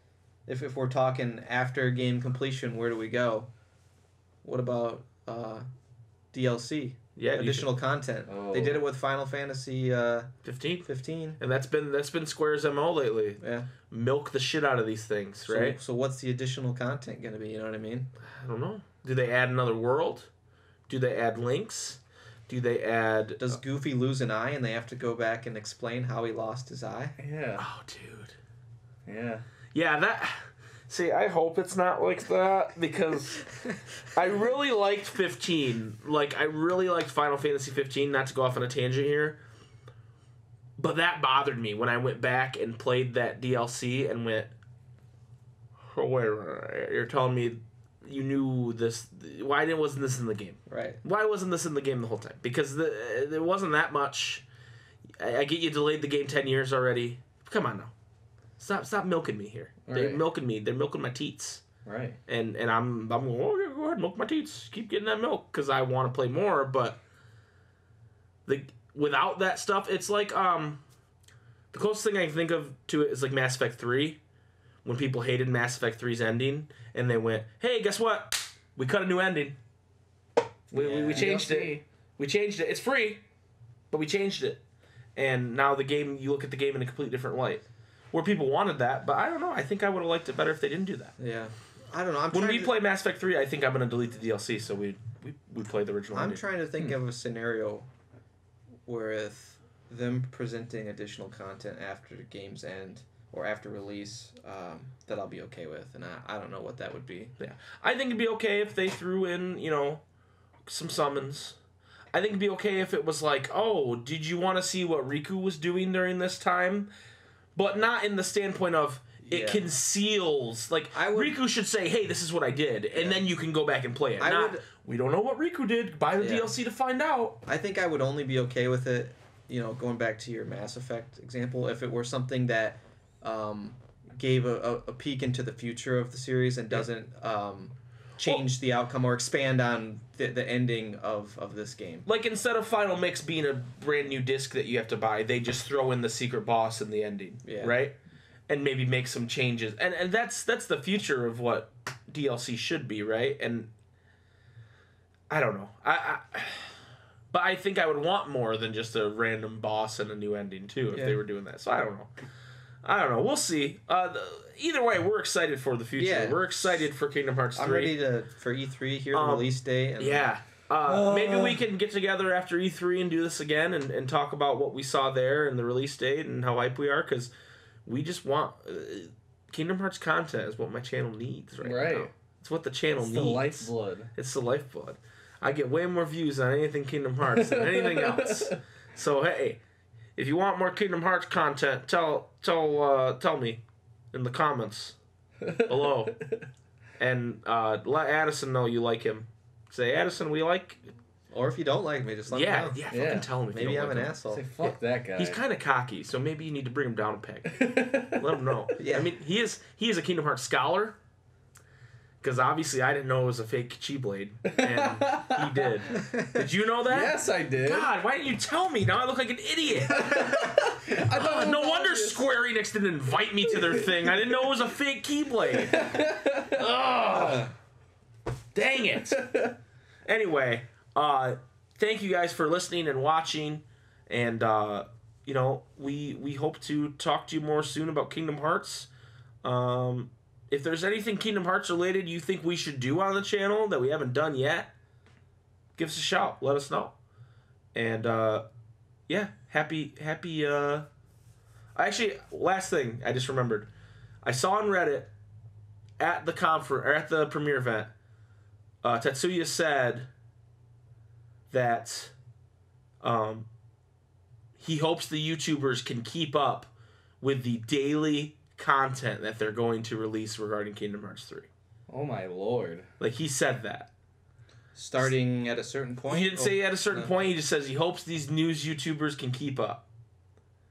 if we're talking after game completion, where do we go? What about DLC? Yeah, additional content. Oh. They did it with Final Fantasy 15. 15. And that's been Square's MO lately. Yeah. Milk the shit out of these things, right? So what's the additional content going to be? You know what I mean? I don't know. Do they add another world? Do they add links? Do they add... Does Goofy lose an eye and they have to go back and explain how he lost his eye? Yeah. Oh, dude. Yeah. Yeah, that... See, I hope it's not like that, because I really liked 15. Like, I really liked Final Fantasy 15, not to go off on a tangent here. But that bothered me when I went back and played that DLC and went, oh, wait, you're telling me you knew this. Why wasn't this in the game? Right. Why wasn't this in the game the whole time? Because there wasn't that much. I get you delayed the game 10 years already. Come on now. Stop milking me here. They're Right. milking me. They're milking my teats. Right. And I'm going, oh, yeah, go ahead, milk my teats. Keep getting that milk because I want to play more. But without that stuff, it's like the closest thing I can think of to it is like Mass Effect 3. When people hated Mass Effect 3's ending, and they went, hey, guess what? We cut a new ending. We changed it. We changed it. It's free, but we changed it. And now the game, you look at the game in a completely different light. Where people wanted that, but I don't know. I think I would have liked it better if they didn't do that. Yeah. I don't know. When we play Mass Effect 3, I think I'm going to delete the DLC, so we play the original I'm ending. trying to think of a scenario where with them presenting additional content after the game's end or after release that I'll be okay with, and I don't know what that would be. Yeah, I think it'd be okay if they threw in, some summons. I think it'd be okay if it was like, oh, did you want to see what Riku was doing during this time? But not in the standpoint of, it conceals. Like, Riku should say, hey, this is what I did, and then you can go back and play it. We don't know what Riku did. Buy the DLC to find out. I think I would only be okay with it, going back to your Mass Effect example, if it were something that gave a peek into the future of the series and doesn't change the outcome or expand on the ending of this game. Like, instead of Final Mix being a brand new disc that you have to buy, they just throw in the secret boss in the ending, right? And maybe make some changes. And that's the future of what DLC should be, right? And I don't know. But I think I would want more than just a random boss and a new ending, too, if they were doing that. So I don't know. We'll see. Either way, we're excited for the future. Yeah. We're excited for Kingdom Hearts 3. I'm ready for E3 here, the release date. And maybe we can get together after E3 and do this again and talk about what we saw there and the release date and how hype we are, because we just want... Kingdom Hearts content is what my channel needs right now. It's what the channel needs. It's the lifeblood. It's the lifeblood. I get way more views on anything Kingdom Hearts than anything else. So, hey, if you want more Kingdom Hearts content, tell me in the comments below. And let Addison know you like him. Say, Addison, we like... Or if you don't like me, just let me know. Yeah, fucking tell him if maybe you don't I'm like an asshole. Say, fuck that guy. He's kind of cocky, so maybe you need to bring him down a peg. Let him know. I mean, he is a Kingdom Hearts scholar. Because obviously I didn't know it was a fake Keyblade, and he did. Did you know that? Yes, I did. God, why didn't you tell me? Now I look like an idiot. No wonder Square Enix didn't invite me to their thing. I didn't know it was a fake Keyblade. Dang it. Anyway, thank you guys for listening and watching, and we hope to talk to you more soon about Kingdom Hearts. If there's anything Kingdom Hearts related you think we should do on the channel that we haven't done yet, give us a shout. Let us know. And, happy... Actually, last thing I just remembered. I saw on Reddit at the at the premiere event, Tetsuya said that he hopes the YouTubers can keep up with the daily content that they're going to release regarding Kingdom Hearts 3. Oh my lord. Like, he said that. Starting at a certain point? He didn't say at a certain point. He just says he hopes these news YouTubers can keep up.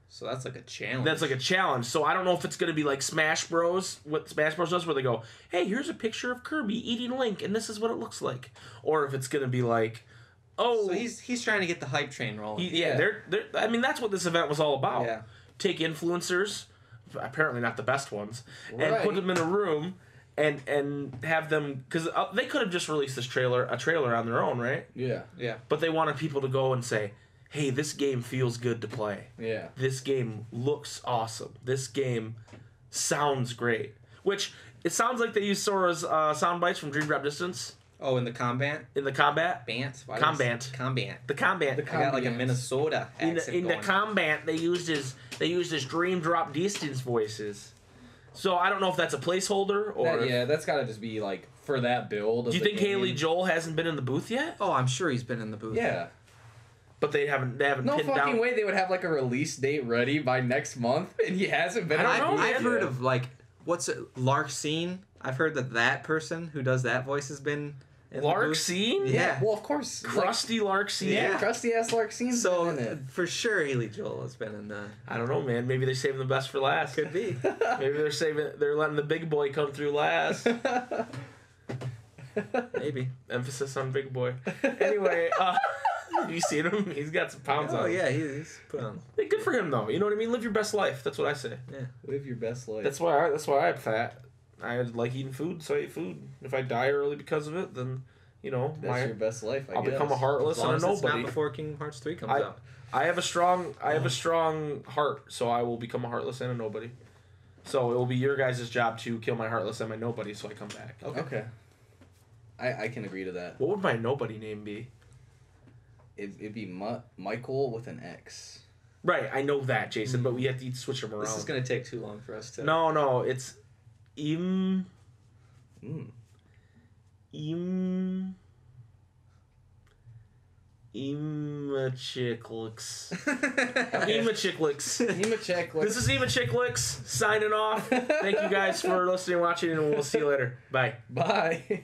So that's like a challenge. That's like a challenge. So I don't know if it's going to be like Smash Bros. What Smash Bros. Does, where they go, hey, here's a picture of Kirby eating Link, and this is what it looks like. Or if it's going to be like, so he's trying to get the hype train rolling. I mean, that's what this event was all about. Yeah. Take influencers, apparently not the best ones, and put them in a room and have them, because they could have just released a trailer on their own, right? Yeah. But they wanted people to go and say, hey, this game feels good to play. Yeah. This game looks awesome. This game sounds great. Which, it sounds like they used Sora's sound bites from Dream Drop Distance. Oh, in the combat? In the combat? Combat. The combat. I got like a Minnesota accent in the combat, they used his Dream Drop Distance voices. So I don't know if that's a placeholder or... that's got to just be like for that build. Do you think Haley Joel hasn't been in the booth yet? Oh, I'm sure he's been in the booth. Yeah. But they haven't no pinned down... No fucking way they would have like a release date ready by next month and he hasn't been. I've heard of like, what's it, Larkscene? I've heard that person who does that voice has been... Larkscene? Yeah. Well, of course. Crusty Larkscene? Yeah, crusty ass Larkscene. So, for sure, Haley Joel has been in the... I don't know, man. Maybe they're saving the best for last. Could be. Maybe they're letting the big boy come through last. Maybe. Emphasis on big boy. Anyway, have you seen him? He's got some pounds on him. Oh, yeah, he's put on. Hey, good for him, though. You know what I mean? Live your best life. That's what I say. Yeah. Live your best life. That's why I'm fat. I like eating food, so I eat food. If I die early because of it, then... that's your best life. I'll become a heartless and a nobody. It's not before Kingdom Hearts 3 comes out. I have a strong heart, so I will become a heartless and a nobody. So it will be your guys' job to kill my heartless and my nobody, so I come back. Okay. I can agree to that. What would my nobody name be? It'd be Michael with an X. Right, I know that, Jason, but we have to switch them around. This is gonna take too long for us to. No, it's Im. Emachicklix. Emachicklix. Emachicklix. This is Emachicklix signing off. Thank you guys for listening and watching, and we'll see you later. Bye. Bye.